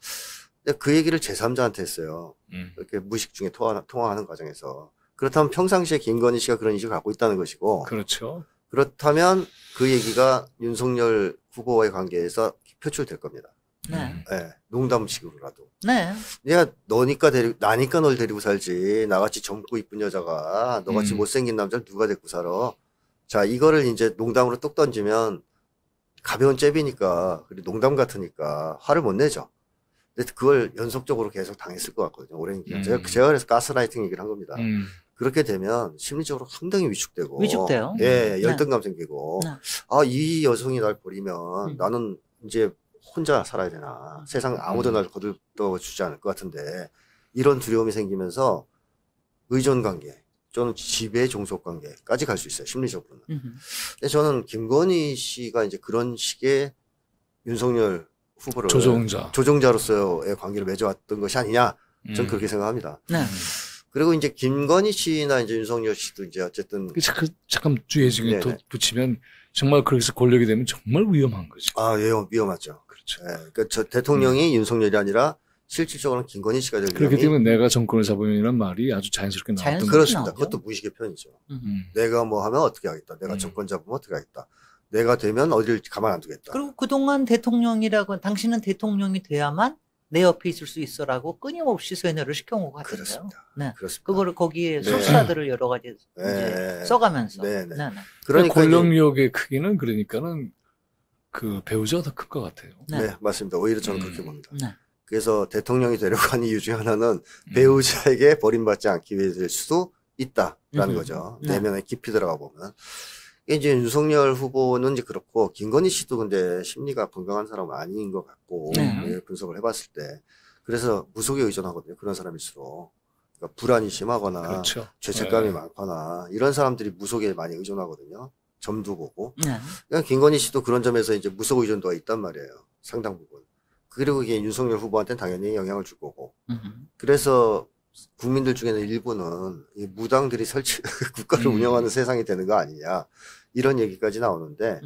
근데 그 얘기를 제3자한테 했어요. 이렇게 무의식 중에 통화하는 과정에서. 그렇다면 평상시에 김건희 씨가 그런 인식을 갖고 있다는 것이고. 그렇죠. 그렇다면 그 얘기가 윤석열 후보와의 관계에서 표출될 겁니다. 네. 네, 농담식으로라도. 네. 내가 나니까 널 데리고 살지. 나같이 젊고 이쁜 여자가 너같이 못생긴 남자를 누가 데리고 살아. 자, 이거를 이제 농담으로 뚝 던지면 가벼운 잽이니까, 그리고 농담 같으니까 화를 못 내죠. 근데 그걸 연속적으로 계속 당했을 것 같거든요. 오랜 기간. 제가 그래서 가스라이팅 얘기를 한 겁니다. 그렇게 되면 심리적으로 상당히 위축되고. 위축돼요. 예, 열등감 생기고. 네. 아, 이 여성이 날 버리면 나는 이제 혼자 살아야 되나. 세상 아무도 날 거들떠 주지 않을 것 같은데. 이런 두려움이 생기면서 의존 관계, 또는 지배 종속 관계까지 갈 수 있어요. 심리적으로는. 근데 저는 김건희 씨가 이제 그런 식의 윤석열 후보를 조종자로서의 관계를 맺어왔던 것이 아니냐. 저는 그렇게 생각합니다. 네. 그리고 이제 김건희 씨나 이제 윤석열 씨도 이제 어쨌든. 잠깐 뒤에 지금 붙이면 정말 그렇게 권력이 되면 정말 위험한 거죠. 아, 예, 위험하죠. 그렇죠. 예, 그러니까 저 대통령이 윤석열이 아니라 실질적으로는 김건희 씨가 될 그렇기 때문에 내가 정권을 잡으면 말이 아주 자연스럽게 나왔던 거죠. 그렇습니다. 그것도 무의식의 편이죠. 내가 뭐 하면 어떻게 하겠다. 내가 정권 잡으면 어떻게 하겠다. 내가 되면 어딜 가만 안 두겠다. 그리고 그동안 대통령이라고 당신은 대통령이 돼야만 내 옆에 있을 수 있어라고 끊임없이 세뇌를 시켜온 것 같아요. 그렇습니다. 네. 그렇습니다. 그거를 거기에 네. 술사들을 여러 가지 이제 써가면서. 네, 네. 네. 그러니까 권력력의 크기는 그러니까는 그 배우자가 더 클 것 같아요. 네, 맞습니다. 오히려 저는 그렇게 봅니다. 네. 그래서 대통령이 되려고 하는 이유 중에 하나는 배우자에게 버림받지 않기 위해 될 수도 있다라는 거죠. 내면에 깊이 들어가 보면. 이제 윤석열 후보는 이제 그렇고, 김건희 씨도 근데 심리가 건강한 사람은 아닌 것 같고, 분석을 해봤을 때. 그래서 무속에 의존하거든요. 그런 사람일수록. 그러니까 불안이 심하거나, 그렇죠. 죄책감이 많거나, 이런 사람들이 무속에 많이 의존하거든요. 점도 보고. 네. 그러니까 김건희 씨도 그런 점에서 이제 무속 의존도가 있단 말이에요. 상당 부분. 그리고 이게 윤석열 후보한테는 당연히 영향을 줄 거고. 음. 그래서 국민들 중에는 일부는 이 무당들이 국가를 운영하는 세상이 되는 거 아니냐. 이런 얘기까지 나오는데,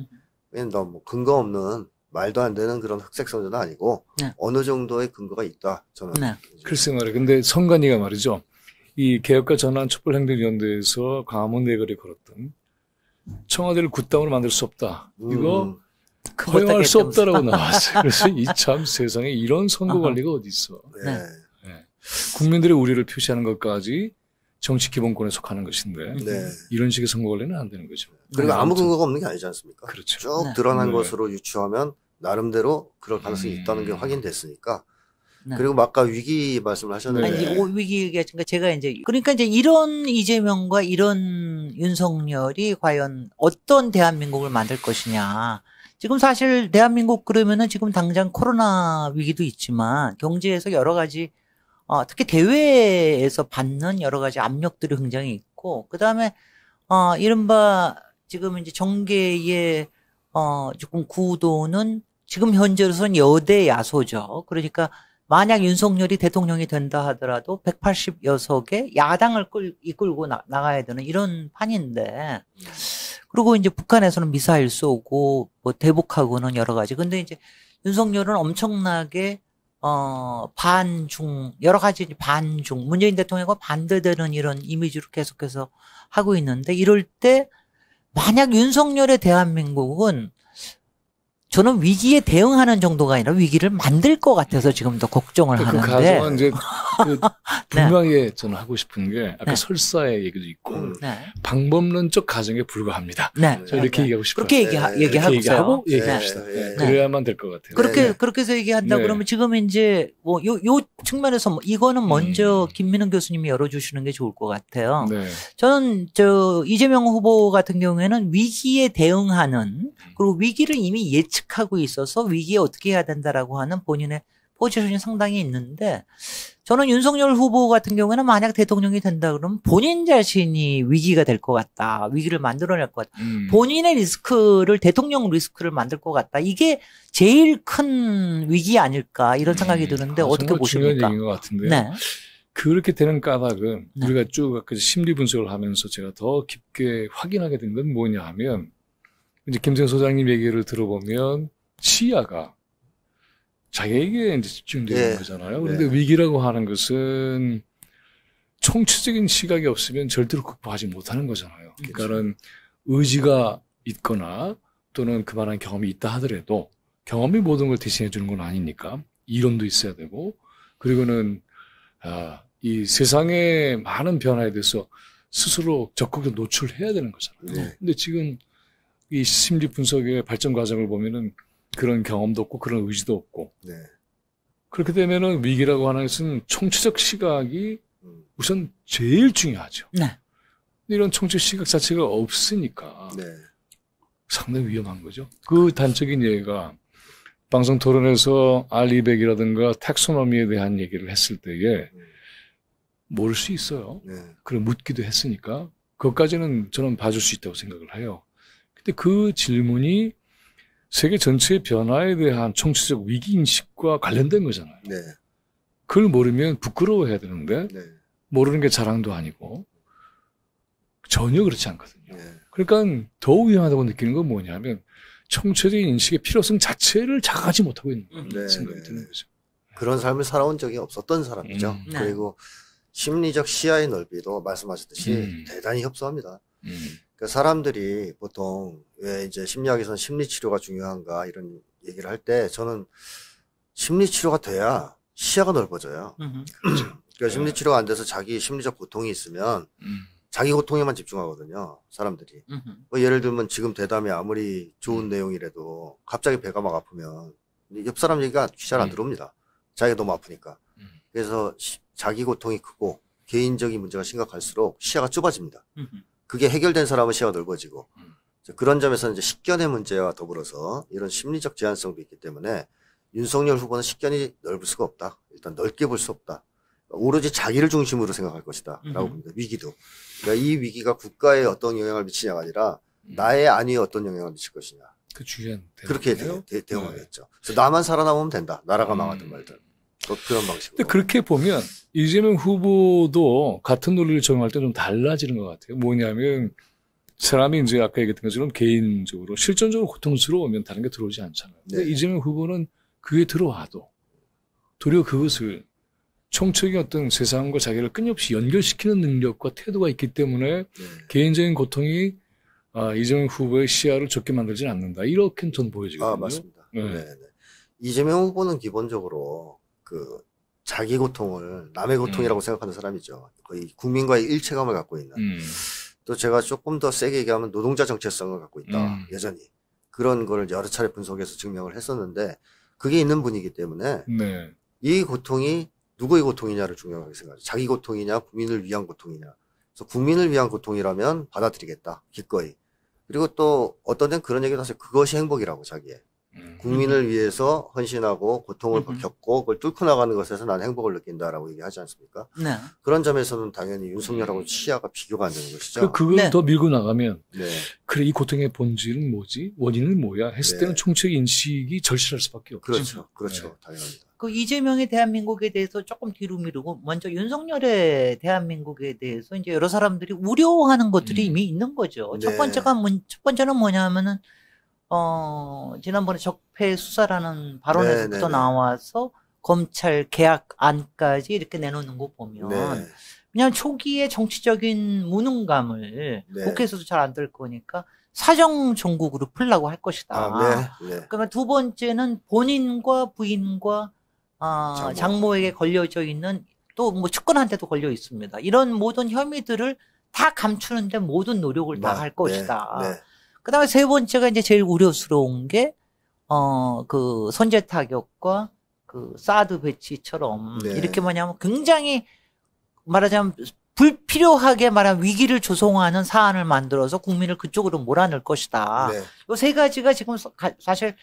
너무 뭐 근거 없는 말도 안 되는 그런 흑색 선전은 아니고, 네. 어느 정도의 근거가 있다. 저는. 네. 글쎄 말이에요. 근데 선관위가 말이죠. 이 개혁과 전환 촛불행동연대에서 강화문 내거리 걸었던 청와대를 굿당으로 만들 수 없다. 이거 허용할 수 없다라고 나왔어요. 그래서 이 참 세상에 이런 선거 관리가 어디 있어. 네. 네. 국민들의 우려를 표시하는 것까지 정치 기본권에 속하는 것인데 네. 이런 식의 선거 관리는 안 되는 거죠. 그리고 아무 아무튼 근거가 없는 게 아니지 않습니까? 그렇죠. 쭉 네. 드러난 네. 것으로 유추하면 나름대로 그럴 가능성이 있다는 게 확인됐으니까. 네. 그리고 아까 위기 말씀을 하셨는데. 아니, 이제 위기 얘기하니까 제가 이제, 그러니까 이제 이런 이재명과 이런 윤석열이 과연 어떤 대한민국을 만들 것이냐. 지금 사실 대한민국 그러면은 지금 당장 코로나 위기도 있지만 경제에서 여러 가지, 특히 대외에서 받는 여러 가지 압력들이 굉장히 있고, 그 다음에, 이른바 지금 이제 정계의, 조금 구도는 지금 현재로서는 여대 야소죠. 그러니까 만약 윤석열이 대통령이 된다 하더라도 180여석의 야당을 이끌고 나가야 되는 이런 판인데, 그리고 이제 북한에서는 미사일 쏘고, 뭐 대북하고는 여러 가지. 근데 이제 윤석열은 엄청나게, 반중, 여러 가지 반중, 문재인 대통령과 반대되는 이런 이미지로 계속해서 하고 있는데, 이럴 때, 만약 윤석열의 대한민국은 저는 위기에 대응하는 정도가 아니라 위기를 만들 것 같아서 지금 더 걱정을 그 하는데. 가정은 이제 그 네. 분명히 저는 하고 싶은 게 아까 네. 설사의 얘기도 있고 네. 방법론적 가정에 불과합니다. 네. 저 이렇게 네. 얘기하고 싶어요. 그렇게 네. 얘기하고 얘기하고 있어요. 얘기합시다. 네. 네. 네. 그래야만 될 것 같아요. 그렇게 네. 해서 얘기한다 네. 그러면 지금 이제 뭐 요 측면에서 뭐 이거는 먼저 음. 김민흥 교수님이 열어주시는 게 좋을 것 같아요. 네. 저는 이재명 후보 같은 경우에는 위기에 대응하는, 그리고 위기를 이미 예측하고 있어서 위기에 어떻게 해야 된다라고 하는 본인의 포지션이 상당히 있는데, 저는 윤석열 후보 같은 경우에는 만약 대통령이 된다 그러면 본인 자신이 위기가 될 것 같다. 위기를 만들어낼 것 같다. 본인의 리스크를, 대통령 리스크를 만들 것 같다. 이게 제일 큰 위기 아닐까 이런 생각이 드는데 어떻게 정말 중요한 보십니까? 얘기인 것 같은데요. 네. 그렇게 되는 까닭은 네. 우리가 쭉 아까 심리 분석을 하면서 제가 더 깊게 확인하게 된 건 뭐냐 하면, 이제 김정 소장님 얘기를 들어보면 시야가 자기에게 이제 집중되는 네. 거잖아요. 그런데 위기라고 하는 것은 총체적인 시각이 없으면 절대로 극복하지 못하는 거잖아요. 그러니까는 의지가 있거나 또는 그만한 경험이 있다 하더라도 경험이 모든 걸 대신해 주는 건 아니니까 이론도 있어야 되고, 그리고는 이 세상의 많은 변화에 대해서 스스로 적극적으로 노출해야 되는 거잖아요. 네. 근데 지금 이 심리 분석의 발전 과정을 보면은 그런 경험도 없고 그런 의지도 없고, 네. 그렇게 되면은 위기라고 하는 것은 총체적 시각이 음. 우선 제일 중요하죠. 네. 근데 이런 총체적 시각 자체가 없으니까 네. 상당히 위험한 거죠. 그 단적인 예가 방송 토론에서 R200이라든가 텍소노미에 대한 얘기를 했을 때에 모를 수 있어요. 네. 그걸 묻기도 했으니까 그것까지는 저는 봐줄 수 있다고 생각을 해요. 근데 그 질문이 세계 전체의 변화에 대한 총체적 위기인식과 관련된 거잖아요. 네. 그걸 모르면 부끄러워해야 되는데 네. 모르는 게 자랑도 아니고 전혀 그렇지 않거든요. 네. 그러니까 더 위험하다고 느끼는 건 뭐냐면 총체적인 인식의 필요성 자체를 자각하지 못하고 있는 네, 생각이 네, 드는 네. 거죠. 그런 삶을 살아온 적이 없었던 사람이죠. 네. 그리고 심리적 시야의 넓이도 말씀하셨듯이 대단히 협소합니다. 그러니까 사람들이 보통 왜 이제 심리학에서는 심리 치료가 중요한가 이런 얘기를 할 때 저는 심리 치료가 돼야 시야가 넓어져요. 그러니까 심리 치료가 안 돼서 자기 심리적 고통이 있으면 자기 고통에만 집중하거든요. 사람들이. 뭐 예를 들면 지금 대담이 아무리 좋은 내용이라도 갑자기 배가 막 아프면 옆 사람 얘기가 잘 안 들어옵니다. 자기가 너무 아프니까. 그래서 자기 고통이 크고 개인적인 문제가 심각할수록 시야가 좁아집니다. 그게 해결된 사람은 시야가 넓어지고 그런 점에서 이제 식견의 문제와 더불어서 이런 심리적 제한성도 있기 때문에 윤석열 후보는 식견이 넓을 수가 없다. 일단 넓게 볼 수 없다. 오로지 자기를 중심으로 생각할 것이다. 라고 봅니다. 위기도. 그러니까 이 위기가 국가에 어떤 영향을 미치냐가 아니라 나의 안위에 어떤 영향을 미칠 것이냐. 그 주연 그렇게 대응하겠죠. 그래서 나만 살아남으면 된다. 나라가 망하든 말든. 또 그런 방식으로. 근데 그렇게 보면 이재명 후보도 같은 논리를 적용할 때 좀 달라지는 것 같아요. 뭐냐면 사람이 이제 아까 얘기했던 것처럼 개인적으로 실존적으로 고통스러우면 다른 게 들어오지 않잖아요. 근데 네. 이재명 후보는 그게 들어와도 도리어 그것을 총체적인 어떤 세상과 자기를 끊임없이 연결시키는 능력과 태도가 있기 때문에 네. 개인적인 고통이 이재명 후보의 시야를 좁게 만들지는 않는다. 이렇게 전 보여지거든요. 맞습니다. 네. 네. 네. 이재명 후보는 기본적으로 그 자기 고통을 남의 고통이라고 생각하는 사람이죠. 거의 국민과의 일체감을 갖고 있는. 또 제가 조금 더 세게 얘기하면 노동자 정체성을 갖고 있다. 여전히. 그런 거를 여러 차례 분석해서 증명을 했었는데 그게 있는 분이기 때문에 네. 이 고통이 누구의 고통이냐를 중요하게 생각하죠. 자기 고통이냐, 국민을 위한 고통이냐. 그래서 국민을 위한 고통이라면 받아들이겠다. 기꺼이. 그리고 또 어떤 데는 그런 얘기도 하세요. 그것이 행복이라고 자기의. 국민을 위해서 헌신하고 고통을 겪고 그걸 뚫고 나가는 것에서 나는 행복을 느낀다라고 얘기하지 않습니까? 네. 그런 점에서는 당연히 윤석열하고 시야가 비교가 안 되는 것이죠. 그걸 네. 더 밀고 나가면 네. 그래 이 고통의 본질은 뭐지? 원인은 뭐야? 했을 네. 때는 총체적 인식이 절실할 수밖에 없죠. 그렇죠. 그렇죠. 네. 당연합니다. 그 이재명의 대한민국에 대해서 조금 뒤로 미루고 먼저 윤석열의 대한민국에 대해서 이제 여러 사람들이 우려하는 것들이 이미 있는 거죠. 네. 첫 번째는 뭐냐면은 지난번에 적폐 수사라는 발언에서부터 네. 나와서 검찰 개혁안까지 이렇게 내놓는 거 보면 네. 그냥 초기에 정치적인 무능감을 네. 국회에서도 잘 안 될 거니까 사정 정국으로 풀려고 할 것이다. 네. 네. 그러면 두 번째는 본인과 부인과 장모에게 걸려져 있는 또 뭐 측근한테도 걸려 있습니다. 이런 모든 혐의들을 다 감추는데 모든 노력을 다 할 것이다. 네. 그다음에 세 번째가 이제 제일 우려스러운 게 그 선제 타격과 그 사드 배치처럼 네. 이렇게 뭐냐면 굉장히 말하자면 불필요하게 말하면 위기를 조성하는 사안을 만들어서 국민을 그쪽으로 몰아넣을 것이다. 네. 이 세 가지가 지금 사실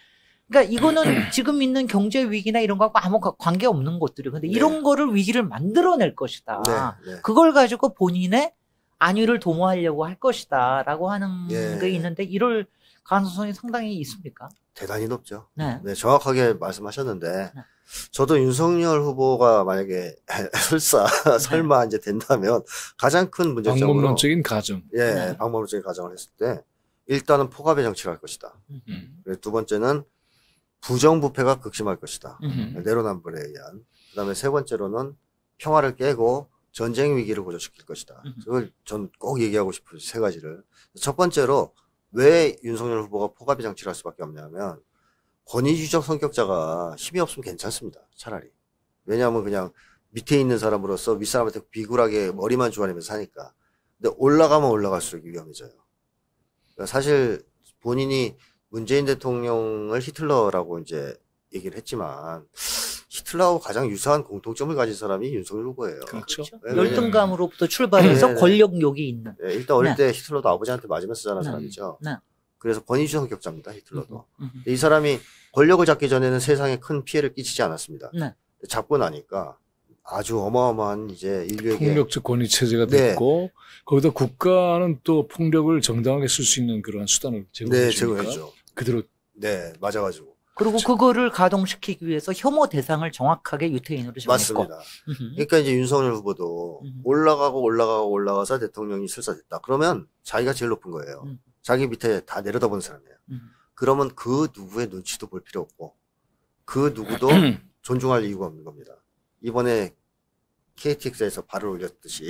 그러니까 이거는 지금 있는 경제 위기나 이런 거하고 아무 관계 없는 것들이에요. 근데 네. 이런 거를 위기를 만들어낼 것이다. 네. 네. 그걸 가지고 본인의 안위를 도모하려고 할 것이다라고 하는 예. 게 있는데 이럴 가능성이 상당히 있습니까? 대단히 높죠. 네. 네, 정확하게 말씀하셨는데, 네. 저도 윤석열 후보가 만약에 설마 이제 된다면 가장 큰 문제점으로 방법론적인 가정. 네. 방법론적인 가정을 했을 때 일단은 포갑의 정치를 할 것이다. 그리고 두 번째는 부정부패가 극심할 것이다. 내로남불에 의한. 그다음에 세 번째로는 평화를 깨고 전쟁 위기를 고조시킬 것이다. 그걸 전 꼭 얘기하고 싶은 세 가지를. 첫 번째로 왜 윤석열 후보가 포갑의 정치를 할 수밖에 없냐면 권위주의적 성격자가 힘이 없으면 괜찮습니다. 차라리. 왜냐하면 그냥 밑에 있는 사람으로서 윗사람한테 비굴하게 머리만 주워내면서 사니까. 근데 올라가면 올라갈수록 위험해져요. 그러니까 사실 본인이 문재인 대통령을 히틀러라고 이제 얘기를 했지만 히틀러하고 가장 유사한 공통점을 가진 사람이 윤석열 후보예요. 그렇죠. 네, 열등감으로부터 출발해서 네, 네. 권력욕이 있는. 네, 일단 어릴 네. 때 히틀러도 아버지한테 맞으면서 자란 네. 사람이죠. 네. 그래서 권위주의 성격자입니다. 히틀러도. 이 사람이 권력을 잡기 전에는 세상에 큰 피해를 끼치지 않았습니다. 네. 잡고 나니까 아주 어마어마한 이제 인류에게 폭력적 권위 체제가 네. 됐고 거기다 국가는 또 폭력을 정당하게 쓸 수 있는 그러한 수단을 제공해 주니까 제공했죠. 그대로 네, 맞아가지고. 그리고 그거를 가동시키기 위해서 혐오 대상을 정확하게 유태인으로 정했고. 맞습니다. 그러니까 이제 윤석열 후보도 올라가서 대통령이 설사됐다. 그러면 자기가 제일 높은 거예요. 자기 밑에 다 내려다보는 사람이에요. 그러면 그 누구의 눈치도 볼 필요 없고 그 누구도 존중할 이유가 없는 겁니다. 이번에 KTX에서 발을 올렸듯이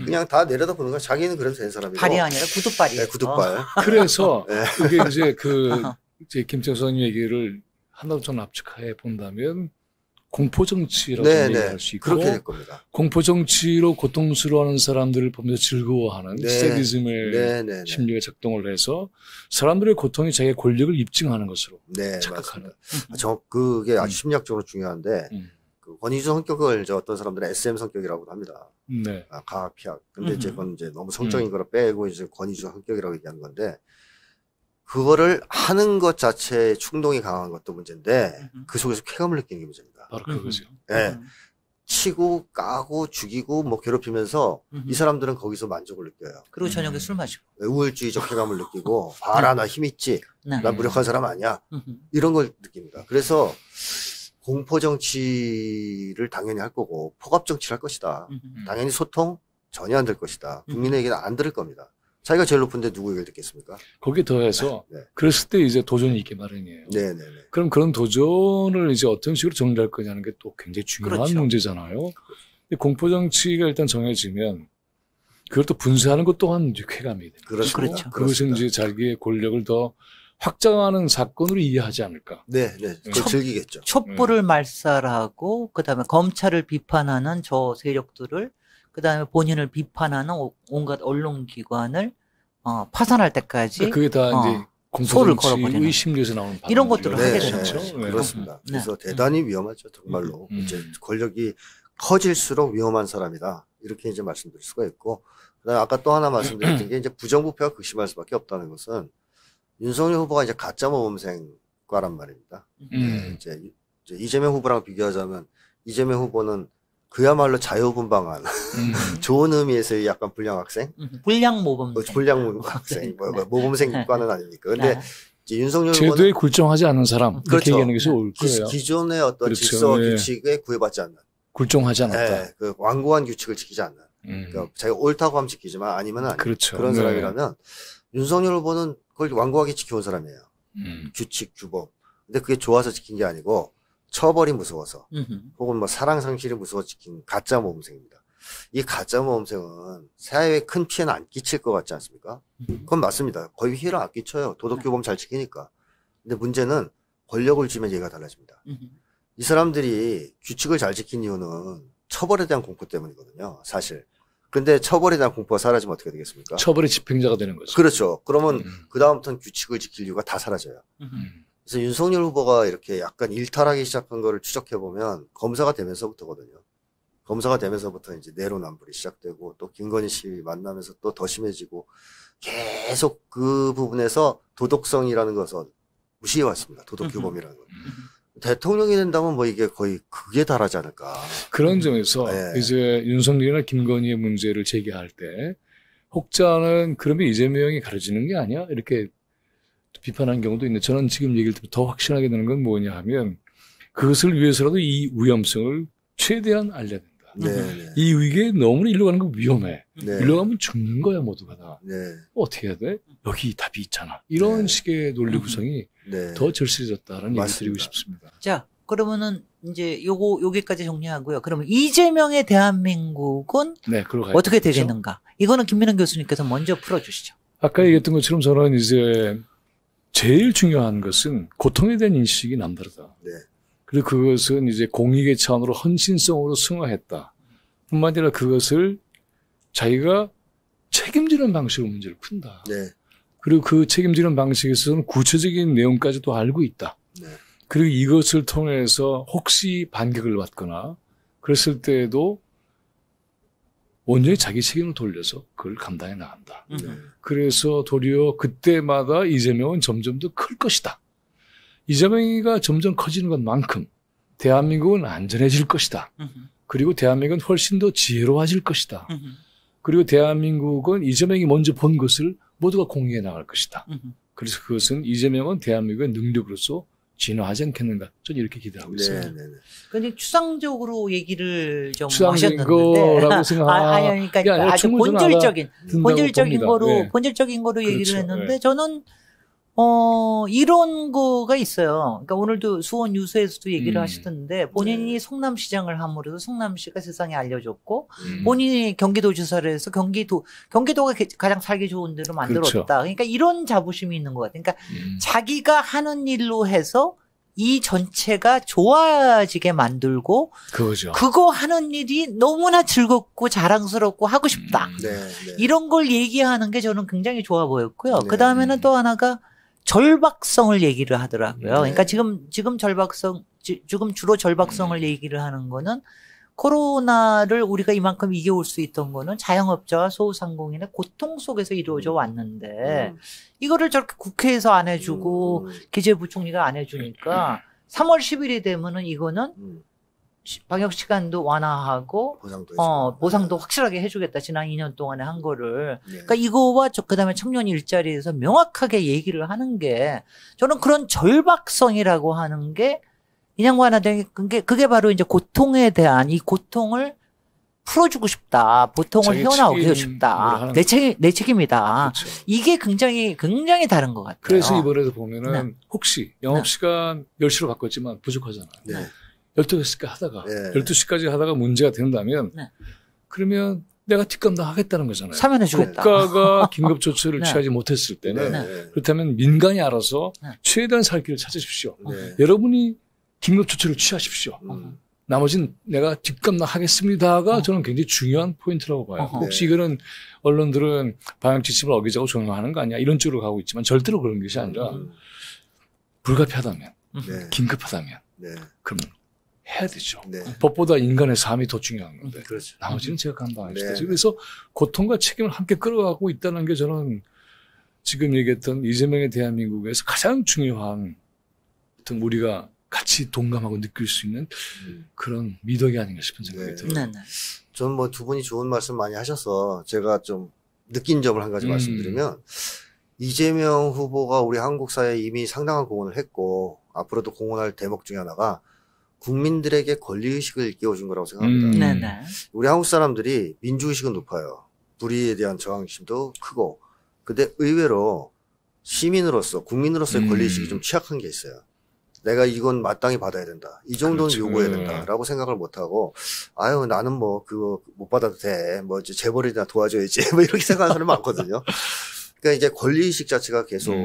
그냥 다 내려다보는 거야. 자기는 그래도 된 사람이고. 발이 아니라 구두발이. 네, 구두발. 그래서 네. 그게 이제 이제 김정선 얘기를 하나로 좀 압축해 본다면 공포 정치라고 얘기할 수 있고 그렇게 될 겁니다. 공포 정치로 고통스러워하는 사람들을 보면서 즐거워하는 세디즘의 심리가 작동을 해서 사람들의 고통이 자기의 권력을 입증하는 것으로 착각하는. 그게 아주 심리학적으로 중요한데 그 권위주의 성격을 어떤 사람들은 SM 성격이라고 합니다. 네. 가학 피학. 근데 그건 이제 너무 성적인 거를 빼고 이제 권위주의 성격이라고 얘기하는 건데. 그거를 하는 것 자체에 충동이 강한 것도 문제인데 그 속에서 쾌감을 느끼는 게 문제입니다. 바로 그거죠. 네. 치고 까고 죽이고 뭐 괴롭히면서 이 사람들은 거기서 만족을 느껴요. 그리고 저녁에 술 마시고. 우월주의적 쾌감을 느끼고 봐라 나 힘 있지. 네. 나 무력한 사람 아니야. 이런 걸 느낍니다. 그래서 공포 정치를 당연히 할 거고 포갑 정치를 할 것이다. 당연히 소통 전혀 안 될 것이다. 국민에게는 안 들을 겁니다. 자기가 제일 높은데 누구 얘기를 듣겠습니까? 거기에 더해서 네. 그랬을 때 이제 도전이 있기 마련이에요. 네네네. 그럼 그런 도전을 이제 어떤 식으로 정리할 거냐는 게 또 굉장히 중요한 그렇죠. 문제잖아요. 근데 공포 정치가 일단 정해지면 그걸 또 분쇄하는 것 또한 이제 쾌감이 됩니다. 그렇습니다. 그렇죠. 그것은 이제 자기의 권력을 더 확장하는 사건으로 이해하지 않을까. 네네. 그걸 즐기겠죠. 촛불을 말살하고 그다음에 검찰을 비판하는 저 세력들을 그다음에 본인을 비판하는 온갖 언론기관을 파산할 때까지 그게 다 이제 소를 공포 걸어버리는. 정치의 심리에서 나오는 이런 것들을 발언들이라고 하게 할 되는 수 거죠. 있죠. 네. 그렇습니다. 네. 그래서 대단히 위험하죠. 정말로. 음. 이제 권력이 커질수록 위험한 사람이다. 이렇게 이제 말씀드릴 수가 있고. 그다음에 아까 또 하나 말씀드렸던 게 이제 부정부패가 극심할 수밖에 없다는 것은 윤석열 후보가 이제 가짜 모범생과란 말입니다. 이제 이재명 후보랑 비교하자면 이재명 후보는 그야말로 자유분방한 좋은 의미에서의 약간 불량 학생, 불량 모범생. 불량 학생, 모범생과는 아닙니까? 근데 이제 윤석열 제도에 후보는 굴종하지 않은 사람 이렇게 그렇죠. 얘기하는 것이 올 거예요. 기존의 어떤 그렇죠. 질서 네. 규칙에 구애받지 않는, 굴종하지 않았다. 네, 그 완고한 규칙을 지키지 않는, 그러니까 자기가 옳다고 하면 지키지만 아니면 아니. 그렇죠. 그런 네. 사람이라면 윤석열 후보는 그걸 완고하게 지켜온 사람이에요. 규칙, 규범. 근데 그게 좋아서 지킨 게 아니고 처벌이 무서워서 혹은 뭐 사랑 상실이 무서워 지킨 가짜 모범생입니다. 이 가짜 모범생은 사회에 큰 피해는 안 끼칠 것 같지 않습니까? 그건 맞습니다. 거의 피해를 안 끼쳐요. 도덕 규범 잘 지키니까. 근데 문제는 권력을 쥐면 얘기가 달라집니다. 이 사람들이 규칙을 잘 지킨 이유는 처벌에 대한 공포 때문이거든요. 사실. 근데 처벌에 대한 공포가 사라지면 어떻게 되겠습니까? 처벌의 집행자가 되는 거죠. 그렇죠. 그러면 그다음부터는 규칙을 지킬 이유가 다 사라져요. 그래서 윤석열 후보가 이렇게 약간 일탈하기 시작한 거를 추적해보면 검사가 되면서부터거든요. 검사가 되면서부터 이제 내로남불이 시작되고 또 김건희 씨 만나면서 또 더 심해지고 계속 그 부분에서 도덕성이라는 것을 무시해왔습니다. 도덕규범이라는 것. 대통령이 된다면 뭐 이게 거의 극에 달하지 않을까. 그런 점에서 네. 이제 윤석열이나 김건희의 문제를 제기할 때 혹자는 그러면 이재명이 가르치는 게 아니야? 이렇게 비판하는 경우도 있는데 저는 지금 얘기를 듣고 더 확신하게 되는 건 뭐냐 하면 그것을 위해서라도 이 위험성을 최대한 알려야 된다. 네. 이 위기에 너무 일로 가는 건 위험해. 네. 일로 가면 죽는 거야 모두가 다. 네. 어떻게 해야 돼? 여기 답이 있잖아. 이런 네. 식의 논리 구성이 네. 더 절실해졌다는 얘기 맞습니다. 드리고 싶습니다. 자, 그러면은 이제 여기까지 정리하고요. 그러면 이재명의 대한민국은 네, 그러고 가야 어떻게 되겠죠? 되겠는가? 이거는 김민환 교수님께서 먼저 풀어주시죠. 아까 얘기했던 것처럼 저는 이제 제일 중요한 것은 고통에 대한 인식이 남다르다. 네. 그리고 그것은 이제 공익의 차원으로 헌신성으로 승화했다. 뿐만 아니라 그것을 자기가 책임지는 방식으로 문제를 푼다. 네. 그리고 그 책임지는 방식에서는 구체적인 내용까지도 알고 있다. 네. 그리고 이것을 통해서 혹시 반격을 받거나 그랬을 때에도 온전히 자기 책임을 돌려서 그걸 감당해 나간다. 네. 그래서 도리어 그때마다 이재명은 점점 더 클 것이다. 이재명이가 점점 커지는 것만큼 대한민국은 안전해질 것이다. 그리고 대한민국은 훨씬 더 지혜로워질 것이다. 그리고 대한민국은 이재명이 먼저 본 것을 모두가 공유해 나갈 것이다. 그래서 그것은 이재명은 대한민국의 능력으로서 진화하지 않겠는가. 저는 이렇게 기대하고 있습니다. 네. 네. 근데 추상적으로 얘기를 좀 추상적인 하셨는데. 거라고 생각- 아니, 그러니까 그게 아니라 아주 충분히 본질적인 봅니다. 거로, 네. 본질적인 거로 얘기를 그렇죠. 했는데 네. 저는, 이런 거가 있어요. 그러니까 오늘도 수원 유수에서도 얘기를 하시던데 본인이 네. 성남시장을 함으로써 성남시가 세상에 알려졌고 본인이 경기도지사를 해서 경기도가 가장 살기 좋은 데로 만들었다. 그렇죠. 그러니까 이런 자부심이 있는 것 같아요. 그러니까 자기가 하는 일로 해서 이 전체가 좋아지게 만들고 그거죠. 그거 하는 일이 너무나 즐겁고 자랑스럽고 하고 싶다. 네. 네. 이런 걸 얘기하는 게 저는 굉장히 좋아 보였고요. 네. 그 다음에는 또 하나가 절박성을 얘기를 하더라고요. 네. 그러니까 지금 지금 주로 절박성을 얘기를 하는 거는 코로나를 우리가 이만큼 이겨올 수 있던 거는 자영업자와 소상공인의 고통 속에서 이루어져 왔는데 이거를 저렇게 국회에서 안 해주고 기재부총리가 안 해주니까 3월 10일이 되면은 이거는 방역 시간도 완화하고 보상도 해주고. 보상도 확실하게 해주겠다. 지난 2년 동안에 한 거를. 네. 그러니까 이거와 그다음에 청년 일자리에서 명확하게 얘기를 하는 게 저는 그런 절박성이라고 하는 게 인양반한테 그게 바로 이제 고통에 대한 이 고통을 풀어주고 싶다. 보통을 자기 헤어나오게 하고 책임을 싶다. 하는 내 책임이다. 그렇죠. 이게 굉장히 다른 것 같아요. 그래서 이번에도 보면은 네. 혹시 영업시간 10시로 바꿨지만 부족하잖아요. 네. 12시까지 하다가 네. 12시까지 하다가 문제가 된다면 네. 그러면 내가 뒷감당 하겠다는 거잖아요. 사면해주겠다. 국가가 긴급 조치를 네. 취하지 못했을 때는 네. 그렇다면 민간이 알아서 네. 최대한 살 길을 찾으십시오. 네. 여러분이 긴급 조치를 취하십시오. 나머지는 내가 뒷감당 하겠습니다가 저는 굉장히 중요한 포인트라고 봐요. 어허. 혹시 이거는 언론들은 방역 지침을 어기자고 조용하는 거 아니야 이런 쪽으로 가고 있지만 절대로 그런 것이 아니라 불가피하다면 네. 긴급하다면 네. 그럼 해야 되죠. 네. 법보다 인간의 삶이 더 중요한 건데 그렇죠. 나머지는 제가 감당하겠다. 네. 그래서 고통과 책임을 함께 끌어가고 있다는 게 저는 지금 얘기했던 이재명의 대한민국에서 가장 중요한 어떤 우리가 같이 동감하고 느낄 수 있는 그런 미덕이 아닌가 싶은 생각이 네. 들어요. 네, 네. 저는 뭐 두 분이 좋은 말씀 많이 하셔서 제가 좀 느낀 점을 한 가지 말씀드리면 이재명 후보가 우리 한국 사회에 이미 상당한 공헌을 했고 앞으로도 공헌할 대목 중에 하나가 국민들에게 권리의식을 일깨워준 거라고 생각합니다. 네, 네. 우리 한국 사람들이 민주의식은 높아요. 불의에 대한 저항심도 크고 근데 의외로 시민으로서 국민으로서의 권리의식이 좀 취약한 게 있어요. 내가 이건 마땅히 받아야 된다. 이 정도는 그렇죠. 요구해야 된다라고 생각을 못하고 아유 나는 뭐 그거 못 받아도 돼. 뭐 이제 재벌이나 도와줘야지. 뭐 이렇게 생각하는 사람이 많거든요. 그러니까 이제 권리의식 자체가 계속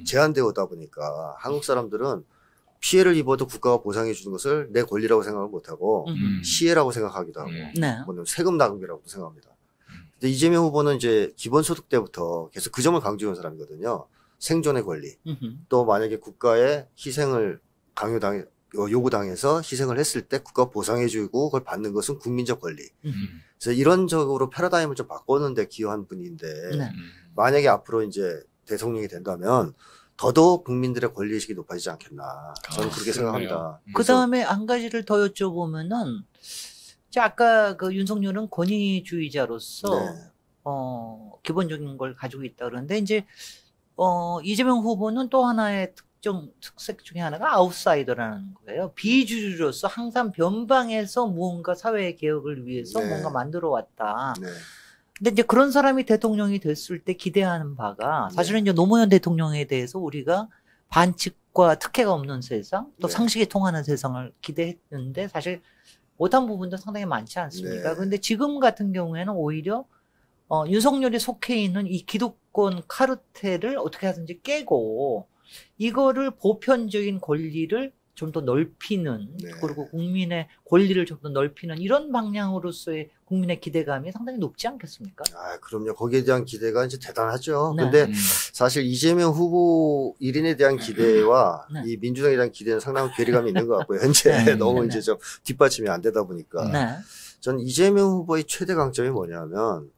제한되어 오다 보니까 한국 사람들은 피해를 입어도 국가가 보상해 주는 것을 내 권리라고 생각을 못하고 시혜라고 생각하기도 하고 네. 뭐는 세금 낭비라고도 생각합니다. 근데 이재명 후보는 이제 기본소득 때부터 계속 그 점을 강조한 사람이거든요. 생존의 권리. 또 만약에 국가의 희생을 요구당해서 희생을 했을 때 국가가 보상해주고 그걸 받는 것은 국민적 권리. 그래서 이런적으로 패러다임을 좀 바꾸는데 기여한 분인데 네. 만약에 앞으로 이제 대통령이 된다면 더더욱 국민들의 권리의식이 높아지지 않겠나. 저는 그렇게 생각합니다. 그 다음에 한 가지를 더 여쭤보면은, 아까 그 윤석열은 권위주의자로서, 네. 기본적인 걸 가지고 있다 그러는데, 이제, 이재명 후보는 또 하나의 특색 중에 하나가 아웃사이더라는 거예요. 비주류로서 항상 변방에서 무언가 사회 개혁을 위해서 네. 뭔가 만들어 왔다. 네. 근데 이제 그런 사람이 대통령이 됐을 때 기대하는 바가 사실은 이제 노무현 대통령에 대해서 우리가 반칙과 특혜가 없는 세상, 또 네. 상식이 통하는 세상을 기대했는데 사실 못한 부분도 상당히 많지 않습니까? 네. 그런데 지금 같은 경우에는 오히려 윤석열이 속해 있는 이 기득권 카르텔을 어떻게 하든지 깨고 이거를 보편적인 권리를 좀 더 넓히는 네. 그리고 국민의 권리를 좀 더 넓히는 이런 방향으로서의 국민의 기대감이 상당히 높지 않겠습니까? 아, 그럼요. 거기에 대한 기대가 이제 대단하죠. 네. 근데 사실 이재명 후보 1인에 대한 기대와 네. 이 민주당에 대한 기대는 상당한 괴리감이 있는 것 같고요. 현재 네. 너무 네. 이제 좀 뒷받침이 안 되다 보니까. 네. 전 이재명 후보의 최대 강점이 뭐냐면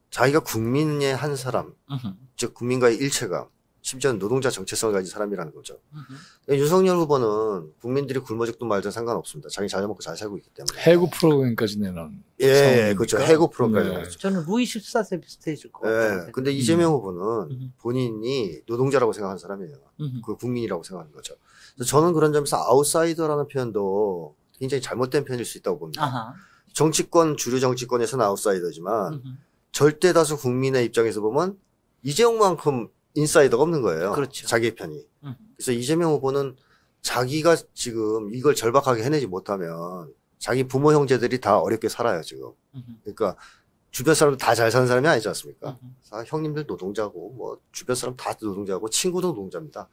자기가 국민의 한 사람, 즉 국민과의 일체감, 심지어는 노동자 정체성을 가진 사람이라는 거죠. 그러니까 윤석열 후보는 국민들이 굶어 죽든 말든 상관없습니다. 자기 잘 먹고 잘 살고 있기 때문에. 해고 프로그램까지 내놓은 예, 상황이니까. 그렇죠. 해고 프로까지. 네. 나왔죠. 저는 루이 14세 비슷해질 것 같아요. 예, 근데 이재명 후보는 본인이 노동자라고 생각하는 사람이에요. 그 국민이라고 생각하는 거죠. 그래서 저는 그런 점에서 아웃사이더라는 표현도 굉장히 잘못된 표현일 수 있다고 봅니다. 아하. 정치권, 주류 정치권에서는 아웃사이더지만 절대 다수 국민의 입장에서 보면 이재용만큼 인사이더가 없는 거예요. 그렇죠. 자기의 편이. 그래서 이재명 후보는 자기가 지금 이걸 절박하게 해내지 못하면 자기 부모 형제들이 다 어렵게 살아요, 지금. 그러니까 주변 사람들 다 잘 사는 사람이 아니지 않습니까? 형님들 노동자고, 뭐, 주변 사람 다 노동자고, 친구도 노동자입니다.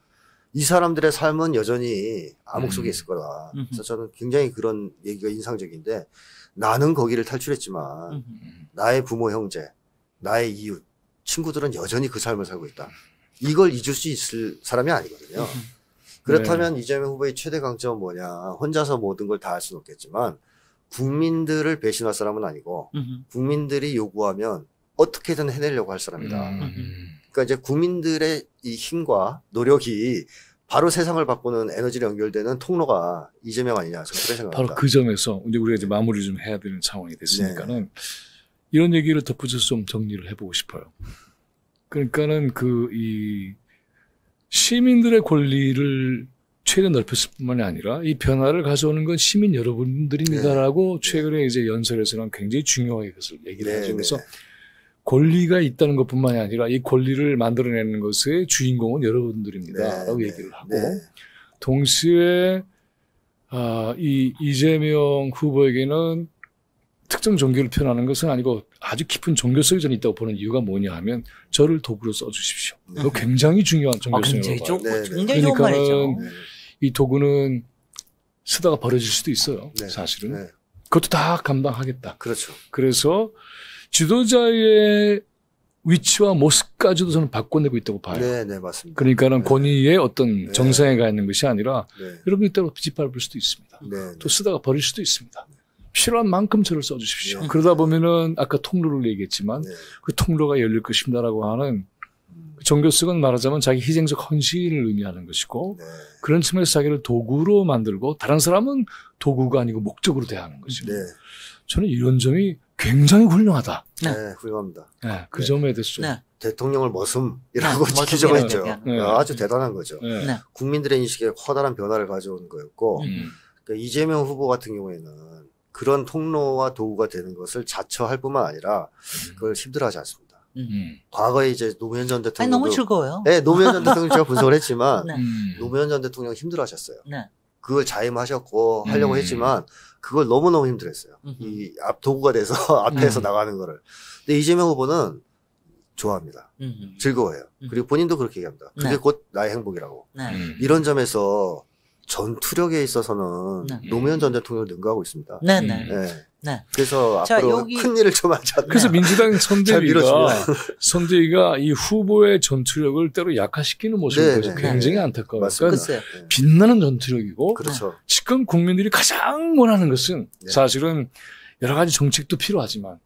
이 사람들의 삶은 여전히 암흑 속에 있을 거다. 그래서 저는 굉장히 그런 얘기가 인상적인데, 나는 거기를 탈출했지만, 나의 부모 형제, 나의 이웃, 친구들은 여전히 그 삶을 살고 있다. 이걸 잊을 수 있을 사람이 아니거든요. 그렇다면 이재명 후보의 최대 강점은 뭐냐. 혼자서 모든 걸 다 할 수는 없겠지만 국민들을 배신할 사람은 아니고 국민들이 요구하면 어떻게든 해내려고 할 사람이다. 그러니까 이제 국민들의 이 힘과 노력이 바로 세상을 바꾸는 에너지를 연결되는 통로가 이재명 아니냐 저는 그렇게 생각합니다. 바로 그 점에서 이제 우리가 이제 마무리 좀 해야 되는 상황이 됐으니까는 이런 얘기를 덧붙여서 좀 정리를 해보고 싶어요. 그러니까는 이 시민들의 권리를 최대 넓혔을 뿐만이 아니라 이 변화를 가져오는 건 시민 여러분들입니다라고 최근에 이제 연설에서는 굉장히 중요하게 그것을 얘기를 하죠. 그래서 권리가 있다는 것뿐만이 아니라 이 권리를 만들어내는 것의 주인공은 여러분들입니다라고 얘기를 하고 동시에 이 이재명 후보에게는 특정 종교를 표현하는 것은 아니고 아주 깊은 종교성이 저는 있다고 보는 이유가 뭐냐 하면 저를 도구로 써주십시오. 그거 굉장히 중요한 종교성이라고 봐요. 굉장히 좋은 말이죠. 이 도구는 쓰다가 버려질 수도 있어요. 사실은. 그것도 다 감당하겠다. 그렇죠. 그래서 지도자의 위치와 모습까지도 저는 바꿔내고 있다고 봐요. 네, 맞습니다. 그러니까는 권위의 어떤 정상에 가 있는 것이 아니라 여러분이 따로 짓밟을 수도 있습니다. 또 쓰다가 버릴 수도 있습니다. 필요한 만큼 저를 써주십시오. 그러다 보면은 아까 통로를 얘기했지만 그 통로가 열릴 것입니다라고 하는 종교성은 말하자면 자기 희생적 헌신을 의미하는 것이고 그런 측면에서 자기를 도구로 만들고 다른 사람은 도구가 아니고 목적으로 대하는 거죠. 저는 이런 점이 굉장히 훌륭하다. 네, 훌륭합니다. 네, 그 점에 대해서 대통령을 머슴이라고 지키자고 했죠. 아주 대단한 거죠. 네. 국민들의 인식에 커다란 변화를 가져온 거였고 그러니까 이재명 후보 같은 경우에는 그런 통로와 도구가 되는 것을 자처할 뿐만 아니라 그걸 힘들어하지 않습니다. 과거에 이제 노무현 전 대통령 너무 즐거워요. 네, 노무현 전 대통령 제가 분석을 했지만 노무현 전 대통령 힘들어하셨어요. 그걸 자임하셨고 하려고 했지만 그걸 너무너무 힘들었어요. 이 도구가 돼서 앞에서 나가는 거를. 근데 이재명 후보는 좋아합니다. 즐거워해요. 그리고 본인도 그렇게 얘기합니다. 그게 곧 나의 행복이라고. 이런 점에서 전투력에 있어서는 노무현 전 대통령을 능가하고 있습니다. 그래서 자, 앞으로 큰 일을 좀 하지 않나. 그래서 민주당 선대위가 이 후보의 전투력을 때로 약화시키는 모습을 보여서 굉장히 안타까워요. 그러니까 빛나는 전투력이고 그렇죠. 지금 국민들이 가장 원하는 것은 사실은 여러 가지 정책도 필요하지만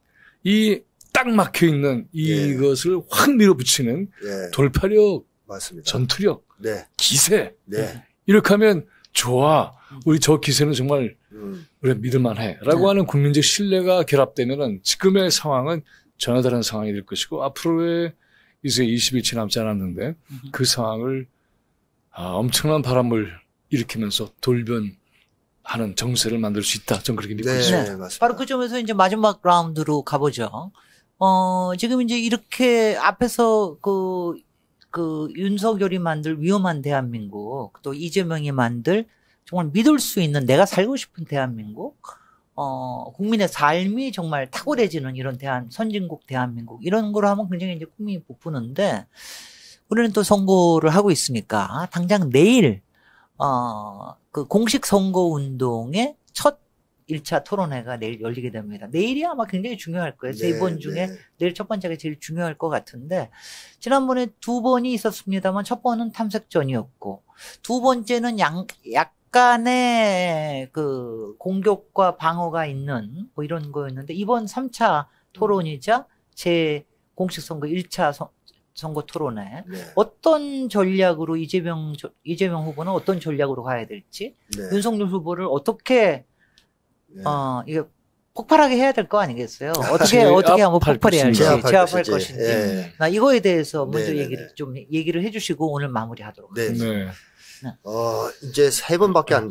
이 딱 막혀 있는 이것을 확 밀어붙이는 돌파력, 맞습니다. 전투력, 기세. 이렇게 하면 좋아. 우리 저 기세는 정말 우리가 믿을만해라고 하는 국민적 신뢰가 결합되면은 지금의 상황은 전혀 다른 상황이 될 것이고 앞으로의 이제 20일치 남지 않았는데 그 상황을 엄청난 바람을 일으키면서 돌변하는 정세를 만들 수 있다. 저는 그렇게 믿고 있습니다. 바로 그 점에서 이제 마지막 라운드로 가보죠. 지금 이제 이렇게 앞에서 그 윤석열이 만들 위험한 대한민국, 또 이재명이 만들 정말 믿을 수 있는 내가 살고 싶은 대한민국, 국민의 삶이 정말 탁월해지는 이런 선진국 대한민국, 이런 걸 하면 굉장히 이제 꿈이 부푸는데, 우리는 또 선거를 하고 있으니까, 당장 내일, 그 공식 선거 운동의 첫 1차 토론회가 내일 열리게 됩니다. 내일이 아마 굉장히 중요할 거예요. 세 번 중에 내일 첫 번째가 제일 중요할 것 같은데, 지난번에 2번이 있었습니다만 첫 번은 탐색전이었고, 두 번째는 약간의 그 공격과 방어가 있는 뭐 이런 거였는데, 이번 3차 토론이자 제 공식 선거 1차 선거 토론회 어떤 전략으로 이재명 후보는 어떤 전략으로 가야 될지, 윤석열 후보를 어떻게 이게 폭발하게 해야 될 거 아니겠어요? 어떻게 하면 폭발해야 할지, 제압할 것인지. 이거에 대해서 먼저 얘기를 해주시고 오늘 마무리하도록 하겠습니다. 이제 3번밖에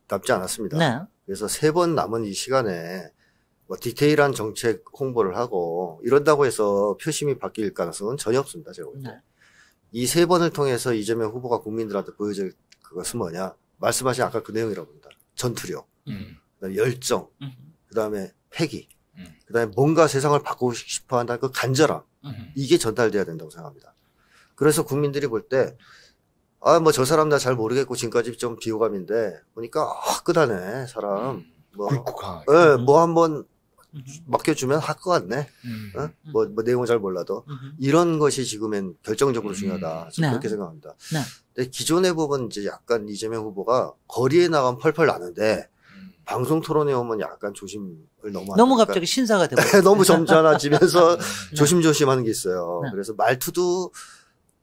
남지 않았습니다. 그래서 3번 남은 이 시간에 뭐 디테일한 정책 홍보를 하고 이런다고 해서 표심이 바뀔 가능성은 전혀 없습니다. 제가 볼 때. 이 3번을 통해서 이재명 후보가 국민들한테 보여줄 그것은 뭐냐? 말씀하신 아까 그 내용이라고 봅니다. 전투력. 그다음에 열정, 그다음에 패기, 그다음에 뭔가 세상을 바꾸고 싶어 한다는 그 간절함, 이게 전달돼야 된다고 생각합니다. 그래서 국민들이 볼 때 뭐 저 사람 나 잘 모르겠고 지금까지 좀 비호감인데 보니까 화끈하네 사람, 뭐 한번 맡겨주면 할 것 같네. 뭐 내용은 잘 몰라도 이런 것이 지금은 결정적으로 중요하다. 저는 그렇게 생각합니다. 근데 기존의 법은 이제 약간 이재명 후보가 거리에 나가면 펄펄 나는데. 방송 토론에 오면 약간 조심을 너무 갑자기 신사가 되고 너무 점잖아지면서 조심조심하는 게 있어요. 그래서 말투도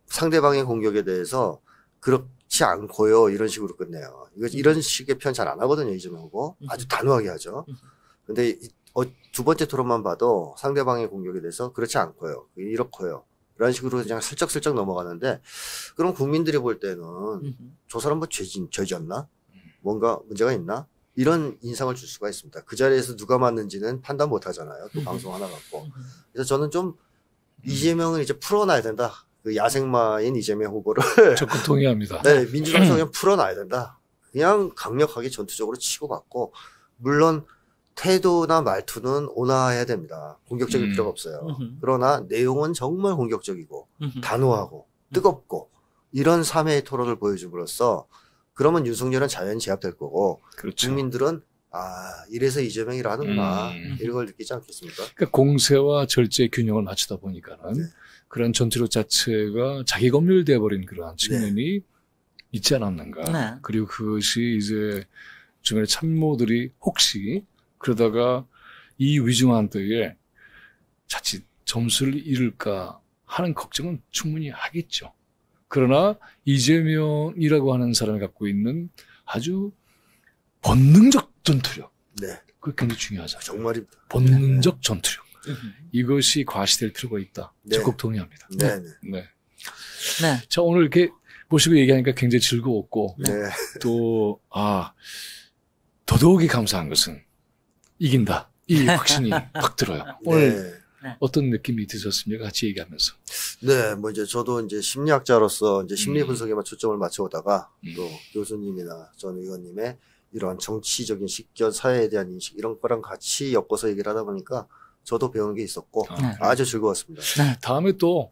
상대방의 공격에 대해서 그렇지 않고요. 이런 식으로 끝내요. 이런 식의 표현 잘 안 하거든요. 이재명 후보. 아주 단호하게 하죠. 근데 두 번째 토론만 봐도 상대방의 공격에 대해서 그렇지 않고요. 이렇고요. 이런 식으로 그냥 슬쩍슬쩍 넘어가는데 그럼 국민들이 볼 때는 저 사람 뭐 죄지었나? 뭔가 문제가 있나? 이런 인상을 줄 수가 있습니다. 그 자리에서 누가 맞는지는 판단 못 하잖아요. 또 방송 하나 갖고. 그래서 저는 좀 이재명은 이제 풀어놔야 된다. 그 야생마인 이재명 후보를. 적극 동의합니다. 네, 민주당에서 그냥 풀어놔야 된다. 그냥 강력하게 전투적으로 치고받고, 물론 태도나 말투는 온화해야 됩니다. 공격적일 필요가 없어요. 그러나 내용은 정말 공격적이고, 단호하고, 뜨겁고, 이런 3회의 토론을 보여줌으로써, 그러면 윤석열은 자연히 제압될 거고, 그렇죠. 국민들은 이래서 이재명이라 하는구나. 이런 걸 느끼지 않겠습니까? 그러니까 공세와 절제의 균형을 맞추다 보니까는 네. 그런 전투력 자체가 자기 검열돼 버린 그러한 측면이 있지 않았는가. 네. 그리고 그것이 이제 주변의 참모들이 혹시 그러다가 이 위중한 때에 자칫 점수를 잃을까 하는 걱정은 충분히 하겠죠. 그러나 이재명이라고 하는 사람이 갖고 있는 아주 본능적 전투력. 네. 그게 굉장히 중요하잖아요. 정말입니다. 본능적 전투력. 이것이 과시될 필요가 있다. 네. 적극 동의합니다. 네. 네. 네. 자, 오늘 이렇게 모시고 얘기하니까 굉장히 즐거웠고, 네. 또, 더더욱이 감사한 것은 이긴다. 이 확신이 확 들어요. 오늘 네. 어떤 느낌이 드셨습니까? 같이 얘기하면서. 네, 뭐 이제 저도 이제 심리학자로서 이제 심리 분석에만 초점을 맞춰오다가 또 교수님이나 전 의원님의 이런 정치적인 식견, 사회에 대한 인식 이런 거랑 같이 엮어서 얘기를 하다 보니까 저도 배우는 게 있었고 네. 아주 즐거웠습니다. 다음에 또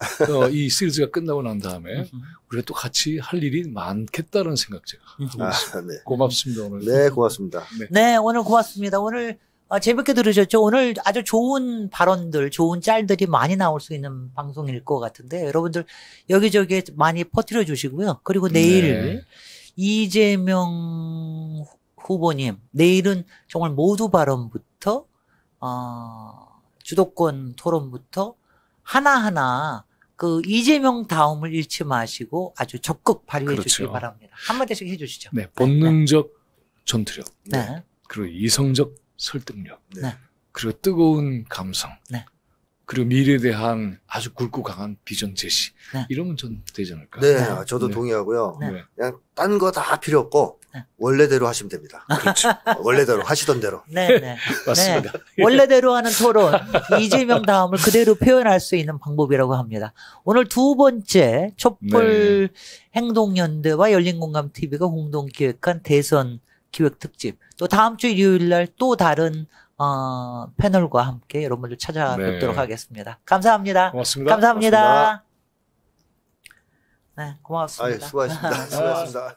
이 시리즈가 끝나고 난 다음에 우리가 또 같이 할 일이 많겠다는 생각 제가 하고 있습니다. 네. 고맙습니다. 오늘. 네, 고맙습니다. 네, 오늘 고맙습니다. 오늘 재밌게 들으셨죠? 오늘 아주 좋은 발언들, 좋은 짤들이 많이 나올 수 있는 방송일 것 같은데 여러분들 여기저기 많이 퍼뜨려 주시고요. 그리고 내일 이재명 후보님, 내일은 정말 모두 발언부터 주도권 토론부터 하나하나 그 이재명 다음을 잃지 마시고 아주 적극 발휘해 그렇죠. 주시기 바랍니다. 한마디씩 해 주시죠. 네, 본능적 전투력, 네. 그리고 이성적 설득력, 네. 그리고 뜨거운 감성, 네. 그리고 미래에 대한 아주 굵고 강한 비전 제시, 네. 이러면 전 되지 않을까. 네, 네. 저도 네. 동의하고요. 네. 그냥 딴 거 다 필요 없고 네. 원래대로 하시면 됩니다. 그렇죠. 원래대로 하시던 대로. 네, 네. 맞습니다. 네. 원래대로 하는 토론, 이재명 다음을 그대로 표현할 수 있는 방법이라고 합니다. 오늘 두 번째 촛불 행동연대와 열린공감TV가 공동 기획한 대선 기획 특집. 또 다음 주 일요일 날 또 다른 패널과 함께 여러분들 찾아뵙도록 네. 하겠습니다. 감사합니다. 고맙습니다. 감사합니다. 네, 고맙습니다. 수고하셨습니다. 수고하셨습니다.